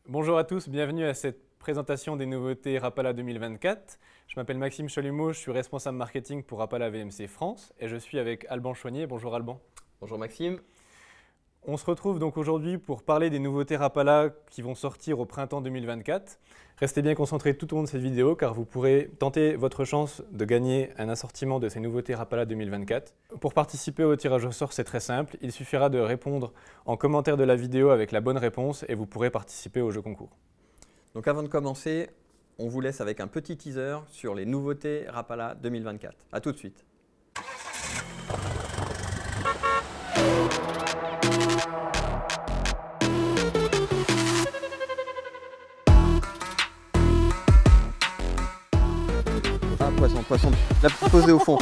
Bonjour à tous, bienvenue à cette présentation des nouveautés Rapala 2024. Je m'appelle Maxime Chalumeau, je suis responsable marketing pour Rapala VMC France et je suis avec Alban Choignier. Bonjour Alban. Bonjour Maxime. On se retrouve donc aujourd'hui pour parler des nouveautés Rapala qui vont sortir au printemps 2024. Restez bien concentrés tout au long de cette vidéo car vous pourrez tenter votre chance de gagner un assortiment de ces nouveautés Rapala 2024. Pour participer au tirage au sort, c'est très simple. Il suffira de répondre en commentaire de la vidéo avec la bonne réponse et vous pourrez participer au jeu concours. Donc avant de commencer, on vous laisse avec un petit teaser sur les nouveautés Rapala 2024. A tout de suite. Ah, poisson, la posée au fond.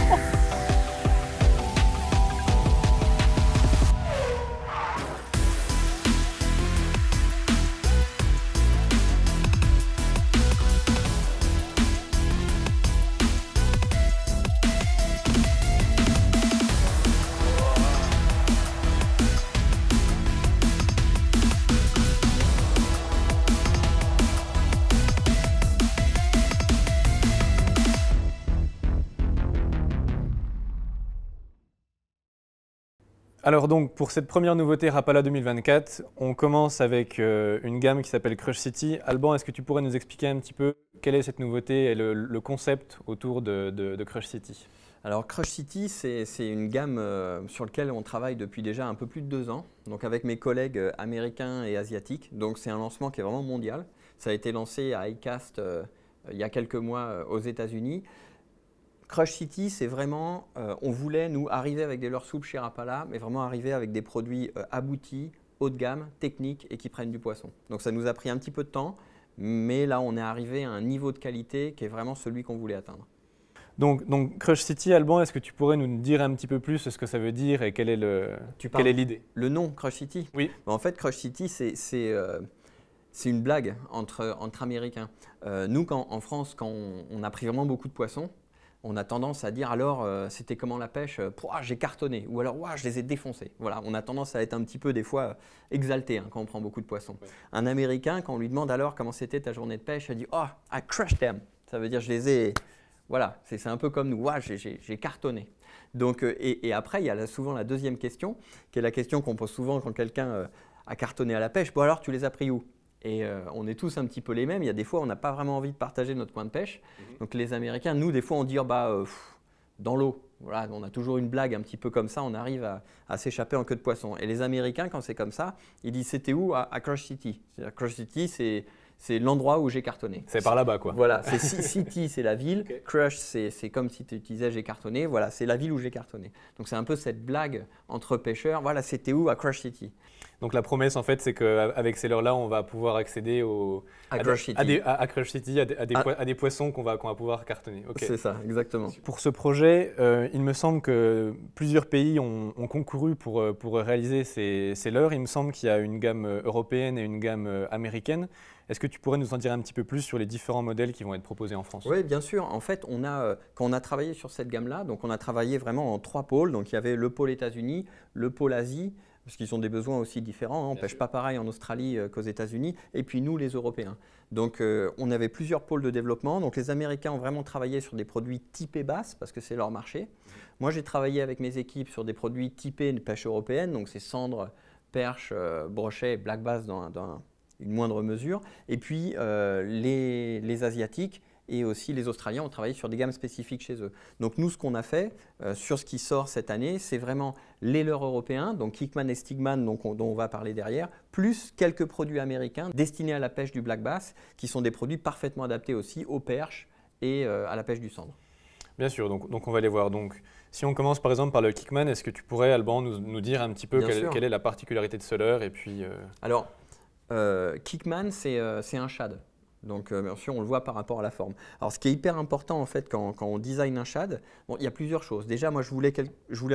Alors donc pour cette première nouveauté Rapala 2024, on commence avec une gamme qui s'appelle Crush City. Alban, est-ce que tu pourrais nous expliquer un petit peu quelle est cette nouveauté et le concept autour de Crush City? Alors Crush City, c'est une gamme sur laquelle on travaille depuis déjà un peu plus de 2 ans, donc avec mes collègues américains et asiatiques. Donc c'est un lancement qui est vraiment mondial. Ça a été lancé à iCast il y a quelques mois aux États-Unis. Crush City, c'est vraiment, on voulait nous arriver avec des leurres souples chez Rapala, mais vraiment arriver avec des produits aboutis, haut de gamme, techniques et qui prennent du poisson. Donc ça nous a pris un petit peu de temps, mais là on est arrivé à un niveau de qualité qui est vraiment celui qu'on voulait atteindre. Donc Crush City, Alban, est-ce que tu pourrais nous dire un petit peu plus ce que ça veut dire et quelle est l'idée? Le nom Crush City? Oui. En fait, Crush City, c'est une blague entre Américains. Nous, en France, quand on a pris vraiment beaucoup de poissons, on a tendance à dire alors c'était comment la pêche, j'ai cartonné, ou alors je les ai défoncés. Voilà, on a tendance à être un petit peu des fois exalté quand on prend beaucoup de poissons. Ouais. Un Américain, quand on lui demande alors comment c'était ta journée de pêche, il dit I crushed them. Ça veut dire je les ai. Voilà, c'est un peu comme nous, j'ai cartonné. Donc, et après, il y a souvent la deuxième question, qui est la question qu'on pose souvent quand quelqu'un a cartonné à la pêche. Bon alors, tu les as pris où? Et on est tous un petit peu les mêmes. Il y a des fois, on n'a pas vraiment envie de partager notre coin de pêche. Donc les Américains, nous, des fois, on dit dans l'eau. Voilà, on a toujours une blague un petit peu comme ça. On arrive à s'échapper en queue de poisson. Et les Américains, quand c'est comme ça, ils disent c'était où? À Crush City. Crush City, c'est l'endroit où j'ai cartonné. C'est par là-bas, quoi. Voilà, City, c'est la ville. Okay. Crush, c'est comme si tu disais j'ai cartonné. Voilà, c'est la ville où j'ai cartonné. Donc c'est un peu cette blague entre pêcheurs. Voilà, c'était où? À Crush City. Donc la promesse, en fait, c'est qu'avec ces leurres-là, on va pouvoir accéder à Crush City, à des poissons qu'on va pouvoir cartonner. Okay. C'est ça, exactement. Pour ce projet, il me semble que plusieurs pays ont concouru pour réaliser ces leurres. Il me semble qu'il y a une gamme européenne et une gamme américaine. Est-ce que tu pourrais nous en dire un petit peu plus sur les différents modèles qui vont être proposés en France? Oui, bien sûr. En fait, quand on a travaillé sur cette gamme-là, donc on a travaillé vraiment en 3 pôles. Donc il y avait le pôle États-Unis, le pôle Asie, parce qu'ils ont des besoins aussi différents. On ne pêche pas pareil en Australie qu'aux États-Unis. Et puis nous, les Européens. Donc on avait plusieurs pôles de développement. Donc les Américains ont vraiment travaillé sur des produits typés basse, parce que c'est leur marché. Moi, j'ai travaillé avec mes équipes sur des produits typés de pêche européenne. Donc c'est cendres, perches, brochets, black bass dans une moindre mesure. Et puis les Asiatiques et aussi les Australiens ont travaillé sur des gammes spécifiques chez eux. Donc nous, ce qu'on a fait sur ce qui sort cette année, c'est vraiment les leurres européens, donc Kickman et Stigman dont on va parler derrière, plus quelques produits américains destinés à la pêche du black bass, qui sont des produits parfaitement adaptés aussi aux perches et à la pêche du cendre. Bien sûr, donc on va les voir. Donc, si on commence par exemple par le Kickman, est-ce que tu pourrais, Alban, nous dire un petit peu quelle est la particularité de ce leurre et puis, Alors, Kickman, c'est un shad. Donc, bien sûr, on le voit par rapport à la forme. Alors, ce qui est hyper important, en fait, quand on design un shad, bon, il y a plusieurs choses. Déjà, moi, je voulais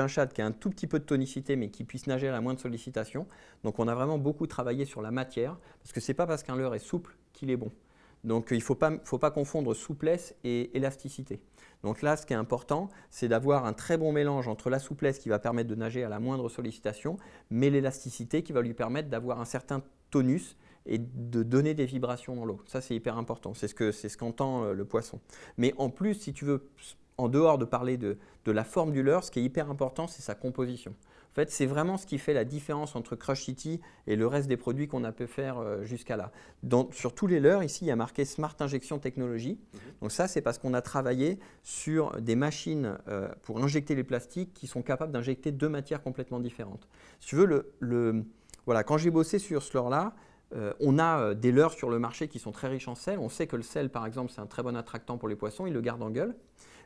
un shad qui a un tout petit peu de tonicité, mais qui puisse nager à la moindre sollicitation. Donc, on a vraiment beaucoup travaillé sur la matière, parce que ce n'est pas parce qu'un leurre est souple qu'il est bon. Donc, il ne faut pas confondre souplesse et élasticité. Donc là, ce qui est important, c'est d'avoir un très bon mélange entre la souplesse qui va permettre de nager à la moindre sollicitation, mais l'élasticité qui va lui permettre d'avoir un certain tonus et de donner des vibrations dans l'eau. Ça, c'est hyper important. C'est ce qu'entend le poisson. Mais en plus, si tu veux, en dehors de parler de la forme du leurre, ce qui est hyper important, c'est sa composition. En fait, c'est vraiment ce qui fait la différence entre Crush City et le reste des produits qu'on a pu faire jusqu'à là. Sur tous les leurres, ici, il y a marqué Smart Injection Technology. Donc ça, c'est parce qu'on a travaillé sur des machines pour injecter les plastiques qui sont capables d'injecter 2 matières complètement différentes. Si tu veux, voilà, quand j'ai bossé sur ce leurre-là, on a des leurres sur le marché qui sont très riches en sel. On sait que le sel, par exemple, c'est un très bon attractant pour les poissons. Ils le gardent en gueule.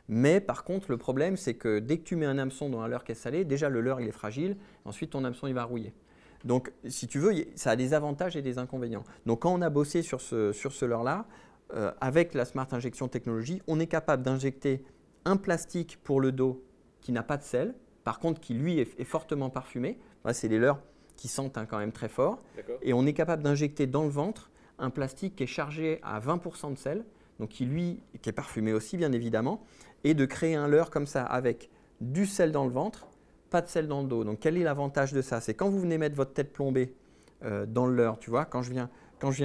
Mais par contre, le problème, c'est que dès que tu mets un hameçon dans un leurre qui est salé, déjà le leurre il est fragile, ensuite ton hameçon il va rouiller. Donc si tu veux, ça a des avantages et des inconvénients. Donc quand on a bossé sur ce leurre-là, avec la Smart Injection Technology, on est capable d'injecter un plastique pour le dos qui n'a pas de sel, par contre qui lui est fortement parfumé. Voilà, c'est des leurres qui sentent quand même très fort. Et on est capable d'injecter dans le ventre un plastique qui est chargé à 20% de sel, donc qui est parfumé aussi bien évidemment, et de créer un leurre comme ça avec du sel dans le ventre, pas de sel dans le dos. Donc quel est l'avantage de ça? C'est quand vous venez mettre votre tête plombée dans le leurre, tu vois, quand je viens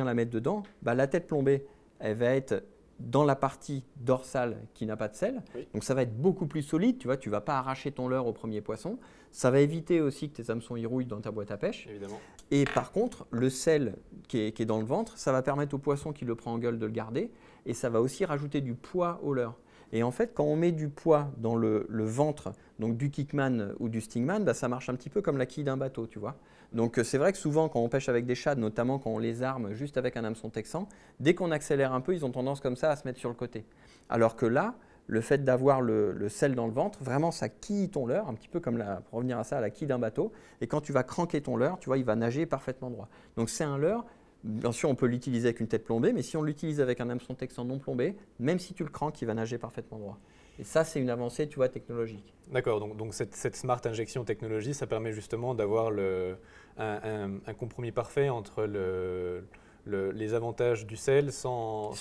la mettre dedans, bah, la tête plombée, elle va être dans la partie dorsale qui n'a pas de sel. Oui. Donc ça va être beaucoup plus solide, tu vois, tu ne vas pas arracher ton leurre au premier poisson. Ça va éviter aussi que tes hameçons y rouillent dans ta boîte à pêche. Évidemment. Et par contre, le sel qui est dans le ventre, ça va permettre au poisson qui le prend en gueule de le garder et ça va aussi rajouter du poids au leurre. Et en fait, quand on met du poids dans le ventre, donc du Kickman ou du Stingman, bah, ça marche un petit peu comme la quille d'un bateau, tu vois. Donc c'est vrai que souvent, quand on pêche avec des shad, notamment quand on les arme juste avec un hameçon texan, dès qu'on accélère un peu, ils ont tendance comme ça à se mettre sur le côté. Alors que là, le fait d'avoir le sel dans le ventre, vraiment, ça quille ton leurre, un petit peu comme, pour revenir à ça, la quille d'un bateau. Et quand tu vas cranker ton leurre, tu vois, il va nager parfaitement droit. Donc c'est un leurre. Bien sûr, on peut l'utiliser avec une tête plombée, mais si on l'utilise avec un hameçon texan non plombé, même si tu le cranques, il va nager parfaitement droit. Et ça, c'est une avancée, tu vois, technologique. D'accord, donc cette Smart Injection Technology, ça permet justement d'avoir un compromis parfait entre les avantages du sel sans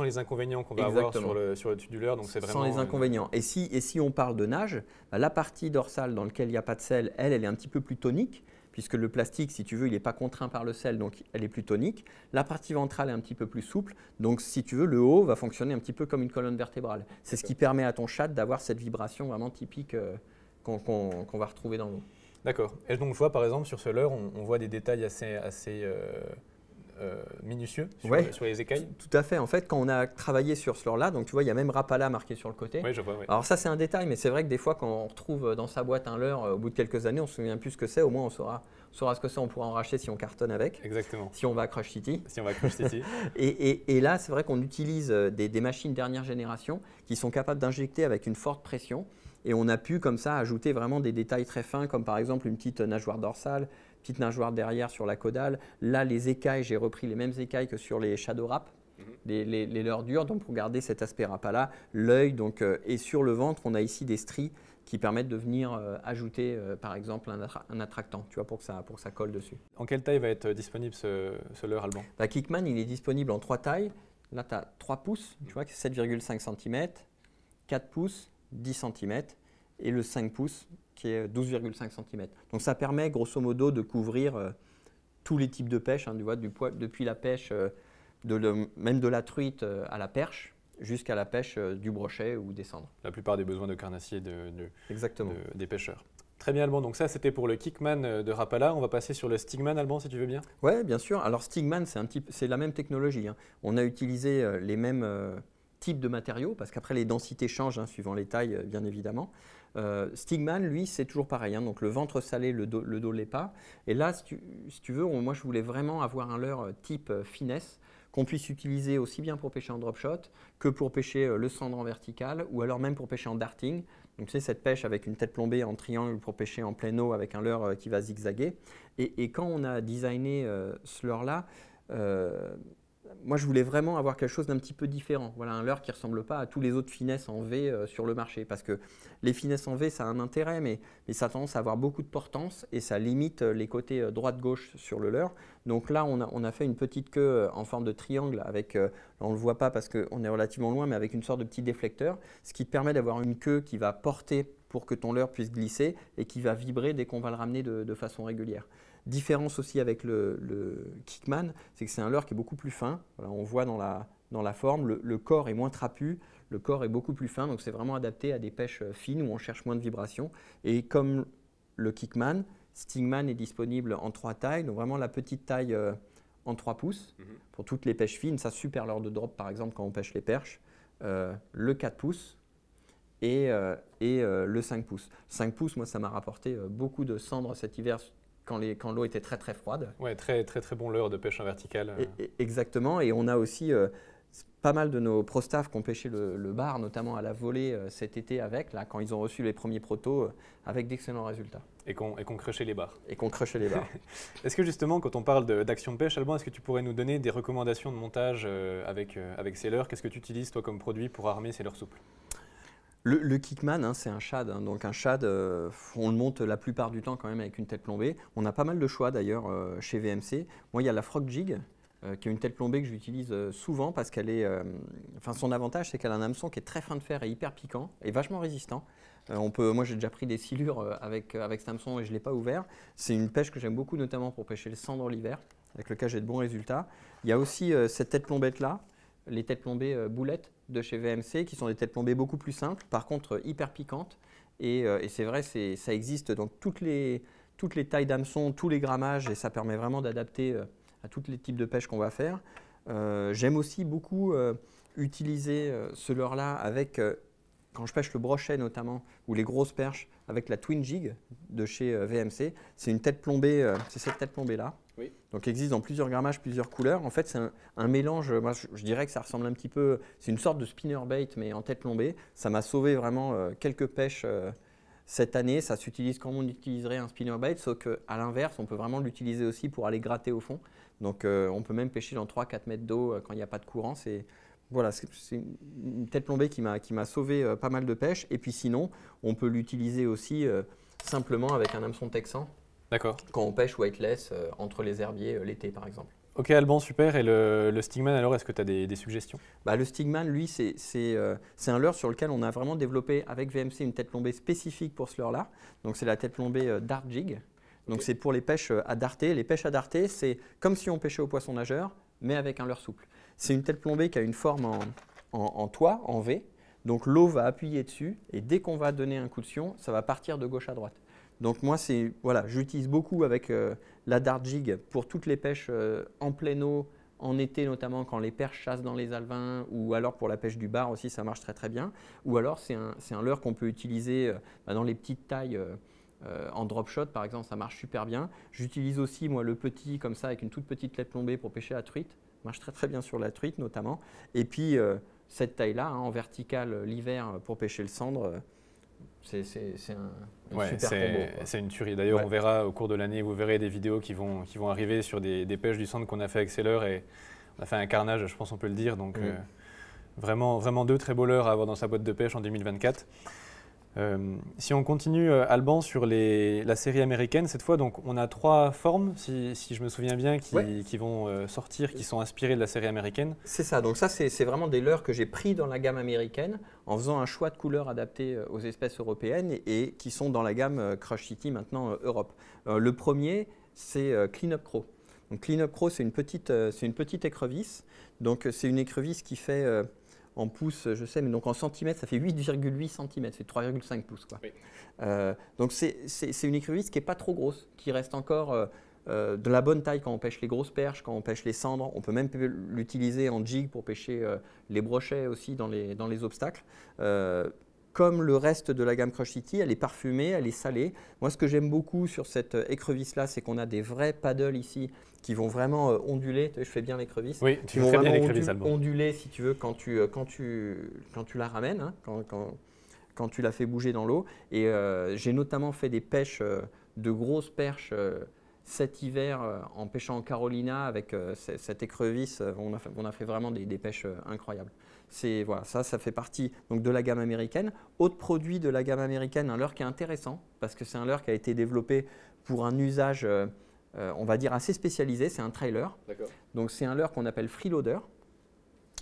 les inconvénients qu'on va avoir sur le dessus du leurre. Donc c'est vraiment sans les inconvénients. Et si on parle de nage, la partie dorsale dans laquelle il n'y a pas de sel, elle est un petit peu plus tonique, puisque le plastique, si tu veux, il n'est pas contraint par le sel, donc elle est plus tonique. La partie ventrale est un petit peu plus souple, donc si tu veux, le haut va fonctionner un petit peu comme une colonne vertébrale. C'est ce qui permet à ton shad d'avoir cette vibration vraiment typique qu'on va retrouver dans l'eau. D'accord. Et donc je vois par exemple sur ce leurre, on voit des détails assez minutieux sur les écailles. Tout à fait. En fait, quand on a travaillé sur ce leurre-là, donc tu vois, il y a même Rapala marqué sur le côté. Oui, je vois. Oui. Alors ça, c'est un détail, mais c'est vrai que des fois, quand on retrouve dans sa boîte un leurre, au bout de quelques années, on ne se souvient plus ce que c'est. Au moins, on saura ce que c'est. On pourra en racheter si on cartonne avec. Exactement. Si on va à Crush City. Si on va à Crush City. et là, c'est vrai qu'on utilise des machines dernière génération qui sont capables d'injecter avec une forte pression. Et on a pu comme ça ajouter vraiment des détails très fins, comme par exemple une petite nageoire dorsale, petite nageoire derrière sur la caudale. Là, les écailles, j'ai repris les mêmes écailles que sur les shadow wrap, les leurres durs, donc pour garder cet aspect Rapala, l'œil. Et sur le ventre, on a ici des stries qui permettent de venir ajouter, par exemple, un attractant, tu vois, pour que ça colle dessus. En quelle taille va être disponible ce leurre Alban? Kickman, il est disponible en 3 tailles. Là, tu as 3 pouces, tu vois, 7,5 cm, 4 pouces, 10 cm, et le 5 pouces, qui est 12,5 cm. Donc ça permet grosso modo de couvrir tous les types de pêche, hein, tu vois, depuis la pêche, même de la truite à la perche, jusqu'à la pêche du brochet ou des cendres. La plupart des besoins de carnassier Exactement. Des pêcheurs. Très bien Alban, donc ça c'était pour le Kickman de Rapala. On va passer sur le Stingman Alban si tu veux bien. Oui, bien sûr. Alors Stingman, c'est la même technologie, hein. On a utilisé les mêmes types de matériaux, parce qu'après les densités changent, hein, suivant les tailles bien évidemment. Stingman, lui, c'est toujours pareil, hein, donc le ventre salé, le dos l'est pas. Et là, si tu veux, moi je voulais vraiment avoir un leurre type finesse, qu'on puisse utiliser aussi bien pour pêcher en drop shot que pour pêcher le cendre en vertical, ou alors même pour pêcher en darting. Donc tu sais, cette pêche avec une tête plombée en triangle pour pêcher en pleine eau avec un leurre qui va zigzaguer. Et quand on a designé ce leurre-là, moi, je voulais vraiment avoir quelque chose d'un petit peu différent. Voilà, un leurre qui ne ressemble pas à tous les autres finesses en V sur le marché. Parce que les finesses en V, ça a un intérêt, mais ça a tendance à avoir beaucoup de portance et ça limite les côtés droite-gauche sur le leurre. Donc là, on a fait une petite queue en forme de triangle avec, on ne le voit pas parce qu'on est relativement loin, mais avec une sorte de petit déflecteur, ce qui te permet d'avoir une queue qui va porter pour que ton leurre puisse glisser et qui va vibrer dès qu'on va le ramener de façon régulière. Différence aussi avec le Kickman, c'est que c'est un leurre qui est beaucoup plus fin. Voilà, on voit dans la forme, le corps est moins trapu, le corps est beaucoup plus fin, donc c'est vraiment adapté à des pêches fines où on cherche moins de vibrations. Et comme le Kickman, Stingman est disponible en 3 tailles, donc vraiment la petite taille en 3 pouces pour toutes les pêches fines. Ça, super leurre de drop par exemple quand on pêche les perches. Le 4 pouces et le 5 pouces. 5 pouces, moi ça m'a rapporté beaucoup de cendres cet hiver quand l'eau était très très froide. Ouais, très très très bon leurre de pêche en verticale. Exactement, et on a aussi pas mal de nos pro staff qui ont pêché le bar, notamment à la volée cet été avec, là, quand ils ont reçu les premiers protos, avec d'excellents résultats. Et qu'on crushait les bars. Et qu'on crushait les bars. Est-ce que justement, quand on parle d'action de pêche, Alban, est-ce que tu pourrais nous donner des recommandations de montage avec ces leurres? Qu'est-ce que tu utilises toi comme produit pour armer ces leurres souples? Le Kickman, hein, c'est un shad. Hein, donc un shad, on le monte la plupart du temps quand même avec une tête plombée. On a pas mal de choix d'ailleurs chez VMC. Moi, il y a la Frog Jig, qui est une tête plombée que j'utilise souvent parce qu'elle est. Son avantage, c'est qu'elle a un hameçon qui est très fin de fer et hyper piquant et vachement résistant. Moi, j'ai déjà pris des silures avec cet hameçon et je ne l'ai pas ouvert. C'est une pêche que j'aime beaucoup, notamment pour pêcher le cendre l'hiver, avec lequel j'ai de bons résultats. Il y a aussi cette tête plombette-là, les têtes plombées boulettes de chez VMC, qui sont des têtes plombées beaucoup plus simples, par contre hyper piquantes. Et c'est vrai, ça existe dans toutes les tailles d'hameçon, tous les grammages, et ça permet vraiment d'adapter à tous les types de pêche qu'on va faire. J'aime aussi beaucoup utiliser ce leurre-là avec, quand je pêche le brochet notamment, ou les grosses perches, avec la Twin Jig de chez VMC. C'est une tête plombée, c'est cette tête plombée-là. Oui. Donc, il existe dans plusieurs grammages, plusieurs couleurs. En fait, c'est un mélange, moi je dirais que ça ressemble un petit peu, c'est une sorte de spinnerbait, mais en tête plombée. Ça m'a sauvé vraiment quelques pêches cette année. Ça s'utilise comme on utiliserait un spinnerbait, sauf qu'à l'inverse, on peut vraiment l'utiliser aussi pour aller gratter au fond. Donc, on peut même pêcher dans 3-4 mètres d'eau quand il n'y a pas de courant. Voilà, c'est une tête plombée qui m'a sauvé pas mal de pêches. Et puis sinon, on peut l'utiliser aussi simplement avec un hameçon texan. D'accord. Quand on pêche weightless entre les herbiers l'été par exemple. Ok Alban, super. Et le Stingman alors, est-ce que tu as des suggestions? Le Stingman, lui, c'est un leurre sur lequel on a vraiment développé avec VMC une tête plombée spécifique pour ce leurre-là. Donc c'est la tête plombée Dart Jig. Donc c'est pour les pêches à darter. Les pêches à darter, c'est comme si on pêchait au poisson nageur, mais avec un leurre souple. C'est une tête plombée qui a une forme en toit, en V. Donc l'eau va appuyer dessus et dès qu'on va donner un coup de sion, ça va partir de gauche à droite. Donc moi, j'utilise beaucoup avec la Dart Jig pour toutes les pêches en pleine eau, en été notamment quand les perches chassent dans les alevins, ou alors pour la pêche du bar aussi, ça marche très très bien. Ou alors c'est un leurre qu'on peut utiliser dans les petites tailles en drop shot par exemple, ça marche super bien. J'utilise aussi moi le petit comme ça avec une toute petite tête plombée pour pêcher la truite. Ça marche très très bien sur la truite notamment. Et puis cette taille-là en verticale l'hiver pour pêcher le cendre. C'est un super combo. C'est une tuerie. D'ailleurs, on verra au cours de l'année, vous verrez des vidéos qui vont arriver sur des pêches du centre qu'on a fait avec ces leurres. Et on a fait un carnage, je pense on peut le dire. Donc vraiment, vraiment deux très beaux leurres à avoir dans sa boîte de pêche en 2024. Si on continue, Alban, sur la série américaine, cette fois, donc, on a 3 formes, si je me souviens bien, qui vont sortir, qui sont inspirées de la série américaine. C'est ça, donc ça, c'est vraiment des leurres que j'ai pris dans la gamme américaine en faisant un choix de couleurs adapté aux espèces européennes et qui sont dans la gamme Crush City maintenant Europe. Le premier, c'est Clean Up Craw. Donc Clean Up Craw, c'est une petite écrevisse. Donc c'est une écrevisse qui fait... en pouces, je sais, mais donc en centimètres, ça fait 8,8 cm, c'est 3,5 pouces. Quoi. Oui. Donc c'est une écrevisse qui n'est pas trop grosse, qui reste encore de la bonne taille quand on pêche les grosses perches, quand on pêche les cendres. On peut même l'utiliser en jig pour pêcher les brochets aussi dans les obstacles. Comme le reste de la gamme Crush City, elle est parfumée, elle est salée. Moi, ce que j'aime beaucoup sur cette écrevisse-là, c'est qu'on a des vrais paddles ici qui vont vraiment onduler. Je fais bien l'écrevisse. Oui, tu fais bien l'écrevisse, Alban. Onduler, si tu veux, quand tu la ramènes, hein, quand tu la fais bouger dans l'eau. Et j'ai notamment fait des pêches de grosses perches cet hiver en pêchant en Carolina avec cette écrevisse. On a fait vraiment des pêches incroyables. Voilà, ça fait partie donc, de la gamme américaine. Autre produit de la gamme américaine, un leurre qui est intéressant parce que c'est un leurre qui a été développé pour un usage, on va dire, assez spécialisé. C'est un trailer. Donc c'est un leurre qu'on appelle freeloader.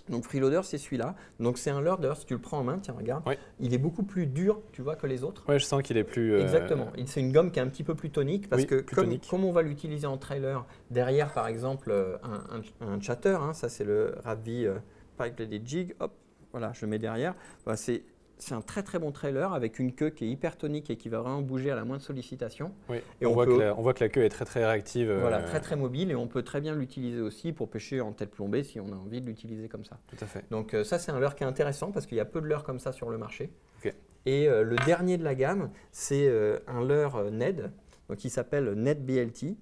Donc freeloader, c'est celui-là. Donc c'est un leurre, d'ailleurs, si tu le prends en main, tiens, regarde, Oui. il est beaucoup plus dur, tu vois, que les autres. Ouais, je sens qu'il est plus. Exactement. C'est une gomme qui est un petit peu plus tonique parce Oui, que plus comme, tonique. comme on va l'utiliser en trailer, derrière, par exemple, un chatter, hein, ça c'est le Ravi Pipe Jig, hop, voilà, je le mets derrière. Voilà, c'est un très très bon trailer avec une queue qui est hyper tonique et qui va vraiment bouger à la moindre sollicitation. Oui. Et on voit que la queue est très très réactive. Voilà, très très mobile et on peut très bien l'utiliser aussi pour pêcher en tête plombée si on a envie de l'utiliser comme ça. Tout à fait. Donc ça c'est un leurre qui est intéressant parce qu'il y a peu de leurres comme ça sur le marché. Ok. Et le dernier de la gamme, c'est un leurre Ned, donc il s'appelle Ned BLT.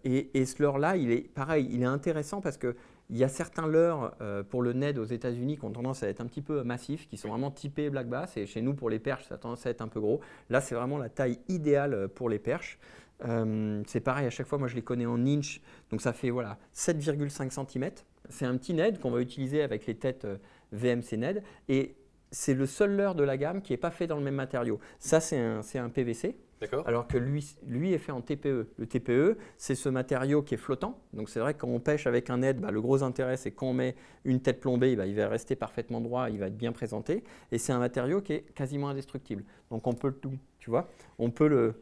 Et ce leurre-là, il est pareil, il est intéressant parce que il y a certains leurres pour le Ned aux États-Unis qui ont tendance à être un petit peu massifs, qui sont vraiment typés black bass. Et chez nous, pour les perches, ça a tendance à être un peu gros. Là, c'est vraiment la taille idéale pour les perches. C'est pareil, à chaque fois, moi je les connais en inch, donc ça fait voilà, 7,5 cm. C'est un petit Ned qu'on va utiliser avec les têtes VMC Ned. Et c'est le seul leurre de la gamme qui n'est pas fait dans le même matériau. Ça, c'est un PVC. D'accord. Alors que lui est fait en TPE. Le TPE, c'est ce matériau qui est flottant. Donc c'est vrai que quand on pêche avec un Ned, le gros intérêt, c'est quand on met une tête plombée, il va rester parfaitement droit, il va être bien présenté. Et c'est un matériau qui est quasiment indestructible. Donc on peut tout, tu vois. On peut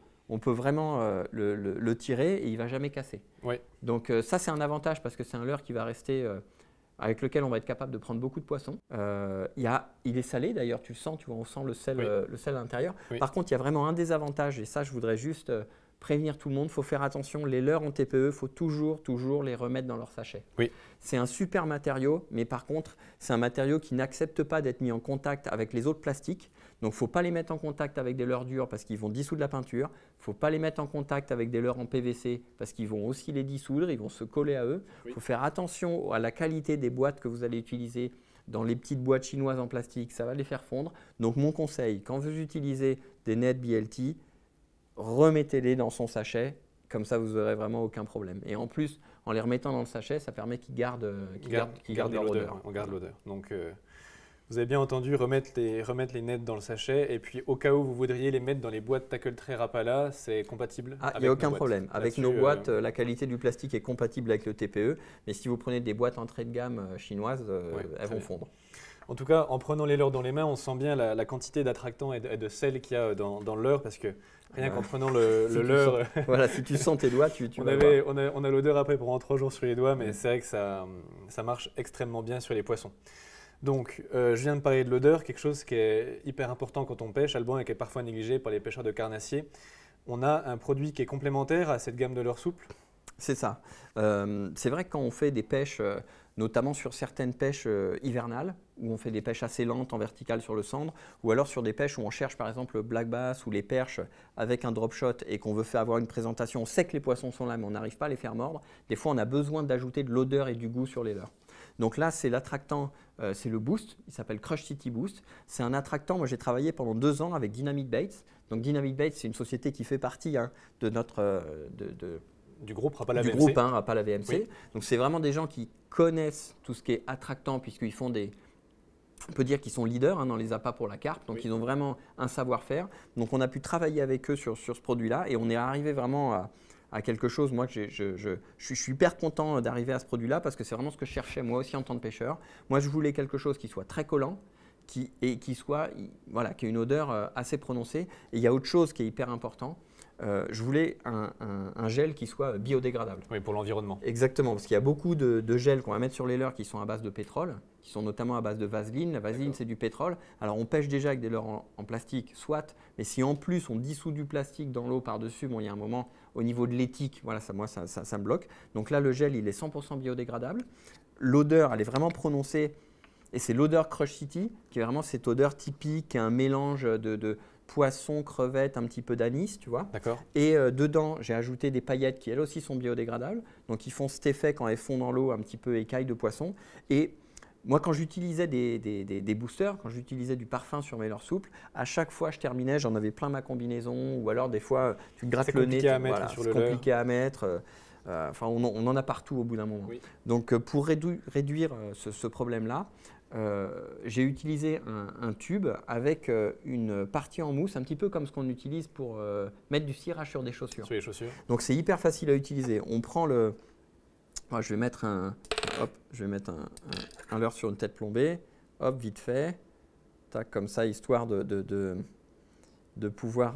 vraiment le tirer et il ne va jamais casser. Oui. Donc ça, c'est un avantage parce que c'est un leurre qui va rester… avec lequel on va être capable de prendre beaucoup de poissons. Il est salé d'ailleurs, tu le sens, tu vois, on sent le sel, Oui. le sel à l'intérieur. Oui. Par contre, il y a vraiment un désavantage et ça, je voudrais juste prévenir tout le monde. Il faut faire attention, les leurres en TPE, il faut toujours les remettre dans leur sachet. Oui. C'est un super matériau, mais par contre, c'est un matériau qui n'accepte pas d'être mis en contact avec les autres plastiques. Donc, il ne faut pas les mettre en contact avec des leurres durs parce qu'ils vont dissoudre la peinture. Il ne faut pas les mettre en contact avec des leurres en PVC parce qu'ils vont aussi les dissoudre, ils vont se coller à eux. Il faut faire attention à la qualité des boîtes que vous allez utiliser. Dans les petites boîtes chinoises en plastique, ça va les faire fondre. Donc, mon conseil, quand vous utilisez des Ned BLT, remettez-les dans son sachet. Comme ça, vous n'aurez vraiment aucun problème. Et en plus, en les remettant dans le sachet, ça permet qu'ils gardent leur odeur. On garde l'odeur. Donc, vous avez bien entendu, remettre les nets dans le sachet. Et puis, au cas où vous voudriez les mettre dans les boîtes Tackle Tray Rapala, c'est compatible il n'y a aucun problème. Avec nos boîtes, la qualité du plastique est compatible avec le TPE. Mais si vous prenez des boîtes entrée de gamme chinoises, elles vont fondre. En tout cas, en prenant les leurres dans les mains, on sent bien la quantité d'attractant et de sel qu'il y a dans le leurre parce que rien qu'en prenant le leurre… Voilà, si tu sens tes doigts, on a l'odeur après pendant 3 jours sur les doigts, mais c'est vrai que ça marche extrêmement bien sur les poissons. Donc, je viens de parler de l'odeur, quelque chose qui est hyper important quand on pêche, Alban, et qui est parfois négligé par les pêcheurs de carnassiers. On a un produit qui est complémentaire à cette gamme de leurres souples. C'est ça. C'est vrai que quand on fait des pêches, notamment sur certaines pêches hivernales, où on fait des pêches assez lentes en verticale sur le cendre, ou alors sur des pêches où on cherche par exemple le black bass ou les perches avec un drop shot et qu'on veut faire avoir une présentation, on sait que les poissons sont là mais on n'arrive pas à les faire mordre, des fois on a besoin d'ajouter de l'odeur et du goût sur les leurres. Donc là, c'est l'attractant, c'est le Boost, il s'appelle Crush City Boost. C'est un attractant, moi j'ai travaillé pendant 2 ans avec Dynamite Baits. Donc Dynamite Baits, c'est une société qui fait partie de notre… Du groupe Rapala VMC. Du groupe Rapala VMC. Oui. Donc c'est vraiment des gens qui connaissent tout ce qui est attractant puisqu'ils font on peut dire qu'ils sont leaders dans les appâts pour la carpe, donc ils ont vraiment un savoir-faire. Donc on a pu travailler avec eux sur ce produit-là et on est arrivé vraiment à quelque chose. Moi, je suis hyper content d'arriver à ce produit-là parce que c'est vraiment ce que je cherchais moi aussi en tant que pêcheur. Moi, je voulais quelque chose qui soit très collant qui ait une odeur assez prononcée. Et il y a autre chose qui est hyper important. Je voulais un gel qui soit biodégradable. Oui, pour l'environnement. Exactement, parce qu'il y a beaucoup de gels qu'on va mettre sur les leurres qui sont à base de pétrole, qui sont notamment à base de vaseline. La vaseline, c'est du pétrole. Alors, on pêche déjà avec des leurres en plastique, soit, mais si en plus on dissout du plastique dans l'eau par-dessus, il y a un moment, au niveau de l'éthique, voilà, ça me bloque. Donc là, le gel, il est 100% biodégradable. L'odeur, elle est vraiment prononcée, et c'est l'odeur Crush City, qui est vraiment cette odeur typique, un mélange de poisson, crevettes, un petit peu d'anis, tu vois. D'accord. Et dedans, j'ai ajouté des paillettes qui, elles aussi, sont biodégradables. Donc, ils font cet effet quand elles fondent dans l'eau, un petit peu écaille de poisson. Et moi, quand j'utilisais des boosters, quand j'utilisais du parfum sur mes leurres souples, à chaque fois, je terminais, j'en avais plein ma combinaison. Ou alors, des fois, tu te grattes le nez. C'est compliqué à mettre. On en a partout au bout d'un moment. Oui. Donc, pour réduire ce problème-là, j'ai utilisé un tube avec une partie en mousse, un petit peu comme ce qu'on utilise pour mettre du cirage sur des chaussures. Sur les chaussures. Donc c'est hyper facile à utiliser. On prend le… Moi, je vais mettre hop, je vais mettre un leurre sur une tête plombée, hop, vite fait, tac, comme ça, histoire de pouvoir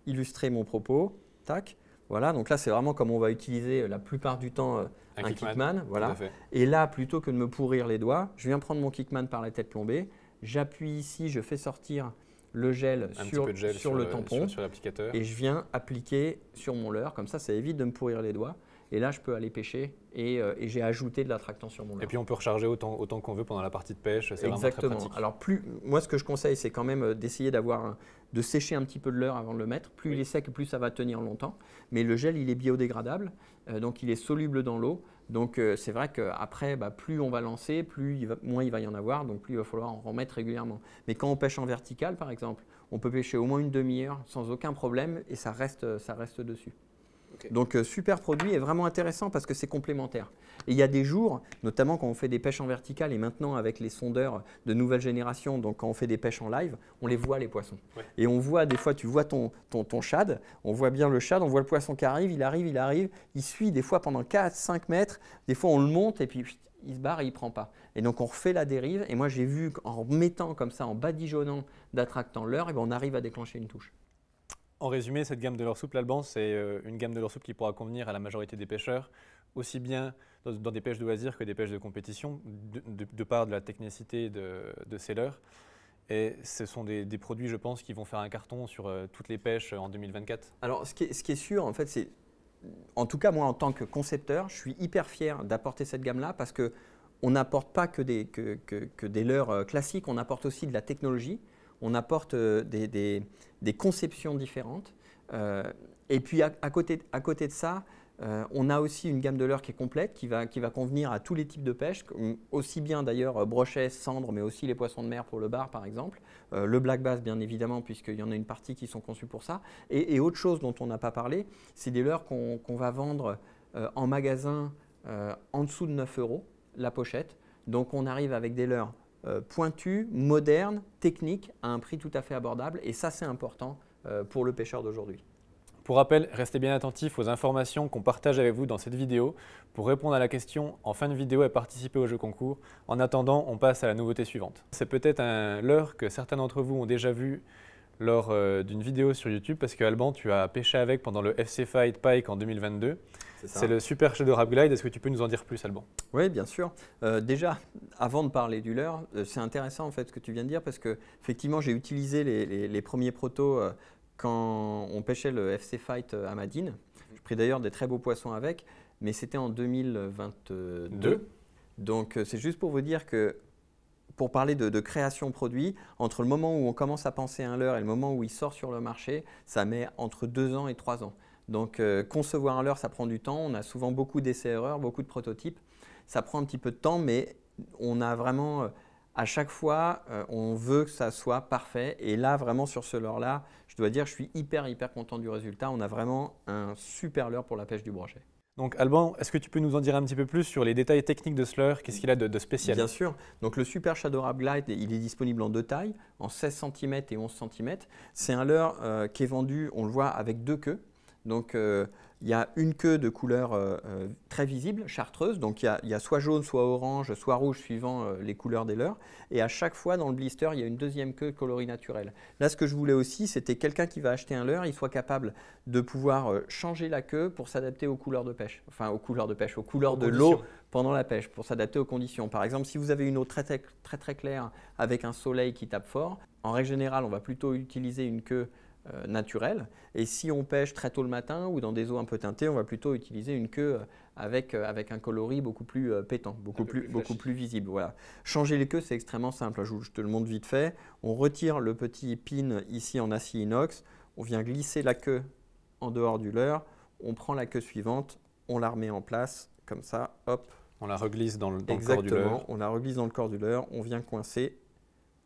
illustrer mon propos, tac. Voilà, donc là, c'est vraiment comme on va utiliser la plupart du temps un kickman. Voilà. Et là, plutôt que de me pourrir les doigts, je viens prendre mon kickman par la tête plombée, j'appuie ici, je fais sortir le gel sur le tampon sur l'applicateur. Et je viens appliquer sur mon leurre. Comme ça évite de me pourrir les doigts. Et là, je peux aller pêcher et j'ai ajouté de l'attractant sur mon leurre. Et puis, on peut recharger autant qu'on veut pendant la partie de pêche. C'est vraiment très pratique. Alors, moi, ce que je conseille, c'est quand même d'essayer de sécher un petit peu de leurre avant de le mettre. Plus il est sec, plus ça va tenir longtemps. Mais le gel, il est biodégradable, donc il est soluble dans l'eau. Donc, c'est vrai qu'après, plus on va lancer, moins il va y en avoir, donc plus il va falloir en remettre régulièrement. Mais quand on pêche en vertical, par exemple, on peut pêcher au moins une demi-heure sans aucun problème et ça reste dessus. Okay. Donc, super produit et vraiment intéressant parce que c'est complémentaire. Et il y a des jours, notamment quand on fait des pêches en vertical et maintenant avec les sondeurs de nouvelle génération, donc quand on fait des pêches en live, on les voit les poissons. Ouais. Et on voit des fois, tu vois ton shad, on voit bien le shad, on voit le poisson qui arrive, il suit des fois pendant 4-5 mètres, des fois on le monte et puis il se barre et il ne prend pas. Et donc on refait la dérive et moi j'ai vu qu'en mettant comme ça, en badigeonnant d'attractant leurre, on arrive à déclencher une touche. En résumé, cette gamme de leurre souple Alban, c'est une gamme de leurre souple qui pourra convenir à la majorité des pêcheurs, aussi bien dans des pêches de loisirs que des pêches de compétition, de par de la technicité de ces leurres. Et ce sont des produits, je pense, qui vont faire un carton sur toutes les pêches en 2024. Alors, ce qui est sûr, en fait, c'est, en tout cas, moi, en tant que concepteur, je suis hyper fier d'apporter cette gamme-là parce qu'on n'apporte pas que des leurres classiques, on apporte aussi de la technologie. On apporte des conceptions différentes. Et puis, à côté de ça, on a aussi une gamme de leurres qui est complète, qui va convenir à tous les types de pêche, aussi bien d'ailleurs brochet, cendre, mais aussi les poissons de mer pour le bar, par exemple. Le black bass, bien évidemment, puisqu'il y en a une partie qui sont conçus pour ça. Et autre chose dont on n'a pas parlé, c'est des leurres qu'on va vendre en magasin en dessous de 9 € la pochette. Donc, on arrive avec des leurres pointu, moderne, technique, à un prix tout à fait abordable. Et ça, c'est important pour le pêcheur d'aujourd'hui. Pour rappel, restez bien attentifs aux informations qu'on partage avec vous dans cette vidéo pour répondre à la question en fin de vidéo et participer au jeu concours. En attendant, on passe à la nouveauté suivante. C'est peut-être un leurre que certains d'entre vous ont déjà vu lors d'une vidéo sur YouTube parce que Alban, tu as pêché avec pendant le FC Fight Pike en 2022. C'est le Super Shadow Rap Glide. Est-ce que tu peux nous en dire plus, Alban? Oui, bien sûr. Déjà, avant de parler du leurre, c'est intéressant en fait ce que tu viens de dire parce que effectivement, j'ai utilisé les premiers protos quand on pêchait le FC Fight à Madine. J'ai pris d'ailleurs des très beaux poissons avec, mais c'était en 2022. Donc, c'est juste pour vous dire que pour parler de création produit, entre le moment où on commence à penser un leurre et le moment où il sort sur le marché, ça met entre 2 ans et 3 ans. Donc, concevoir un leurre, ça prend du temps. On a souvent beaucoup d'essais-erreurs, beaucoup de prototypes. Ça prend un petit peu de temps, mais on a vraiment, à chaque fois, on veut que ça soit parfait. Et là, vraiment, sur ce leurre-là, je dois dire, je suis hyper content du résultat. On a vraiment un super leurre pour la pêche du brochet. Donc Alban, est-ce que tu peux nous en dire un petit peu plus sur les détails techniques de ce leurre? Qu'est-ce qu'il a de spécial? Bien sûr. Donc le Super Shadow Rap Glide, il est disponible en 2 tailles, en 16 cm et 11 cm. C'est un leurre qui est vendu, on le voit, avec 2 queues. Donc il y a une queue de couleur très visible, chartreuse. Donc il y a soit jaune, soit orange, soit rouge, suivant les couleurs des leurres. Et à chaque fois, dans le blister, il y a une deuxième queue coloris naturelle. Là, ce que je voulais aussi, c'était quelqu'un qui va acheter un leurre, il soit capable de pouvoir changer la queue pour s'adapter aux couleurs de pêche. Enfin, aux couleurs de pêche, aux couleurs de l'eau pendant la pêche, pour s'adapter aux conditions. Par exemple, si vous avez une eau très claire avec un soleil qui tape fort, en règle générale, on va plutôt utiliser une queue naturelle. Et si on pêche très tôt le matin ou dans des eaux un peu teintées, on va plutôt utiliser une queue avec un coloris beaucoup plus pétant, beaucoup plus visible. Voilà. Changer les queues, c'est extrêmement simple. Je te le montre vite fait. On retire le petit pin ici en acier inox. On vient glisser la queue en dehors du leurre. On prend la queue suivante, on la remet en place comme ça. Hop. On la reglisse dans le corps du leurre. Exactement. On la reglisse dans le corps du leurre. On vient coincer.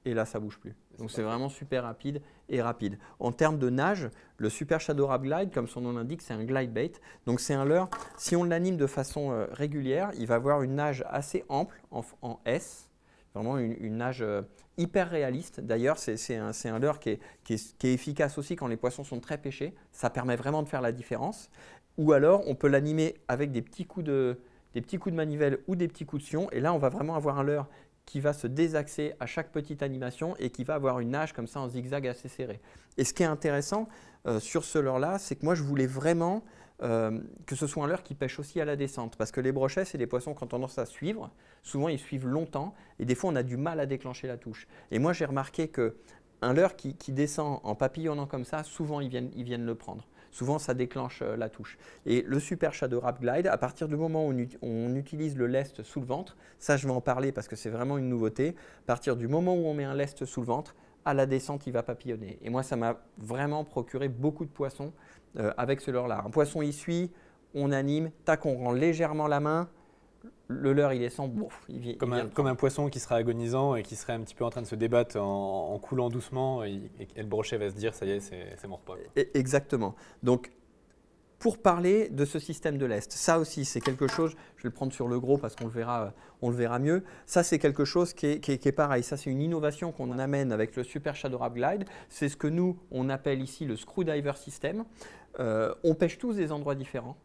Et là, ça ne bouge plus. Donc, c'est vraiment super rapide et rapide. En termes de nage, le Super Shadow Rap Glide, comme son nom l'indique, c'est un glide bait. Donc, c'est un leurre, si on l'anime de façon régulière, il va avoir une nage assez ample en S. Vraiment une nage hyper réaliste. D'ailleurs, c'est un leurre qui est efficace aussi quand les poissons sont très pêchés. Ça permet vraiment de faire la différence. Ou alors, on peut l'animer avec des petits coups de des petits coups de manivelle ou des petits coups de sion. Et là, on va vraiment avoir un leurre qui va se désaxer à chaque petite animation et qui va avoir une nage comme ça en zigzag assez serré. Et ce qui est intéressant sur ce leurre-là, c'est que moi, je voulais vraiment que ce soit un leurre qui pêche aussi à la descente. Parce que les brochets, c'est des poissons qui ont tendance à suivre. Souvent, ils suivent longtemps et des fois, on a du mal à déclencher la touche. Et moi, j'ai remarqué qu'un leurre qui descend en papillonnant comme ça, souvent, ils viennent le prendre. Souvent, ça déclenche la touche. Et le Super Shadow Rap Glide, à partir du moment où on utilise le lest sous le ventre, ça je vais en parler parce que c'est vraiment une nouveauté, à partir du moment où on met un lest sous le ventre, à la descente, il va papillonner. Et moi, ça m'a vraiment procuré beaucoup de poissons avec ce leurre-là. Un poisson, il suit, on anime, tac, on rend légèrement la main, le leurre, il descend, bouf, il vient. Comme un poisson qui sera agonisant et qui serait un petit peu en train de se débattre en coulant doucement et le brochet va se dire, ça y est, c'est mon repas. Exactement. Donc, pour parler de ce système de lest, ça aussi, c'est quelque chose, je vais le prendre sur le gros parce qu'on le verra mieux. Ça, c'est quelque chose qui est pareil. Ça, c'est une innovation qu'on amène avec le Super Shadow Rap Glide. C'est ce que nous, on appelle ici le Screwdiver System. On pêche tous des endroits différents.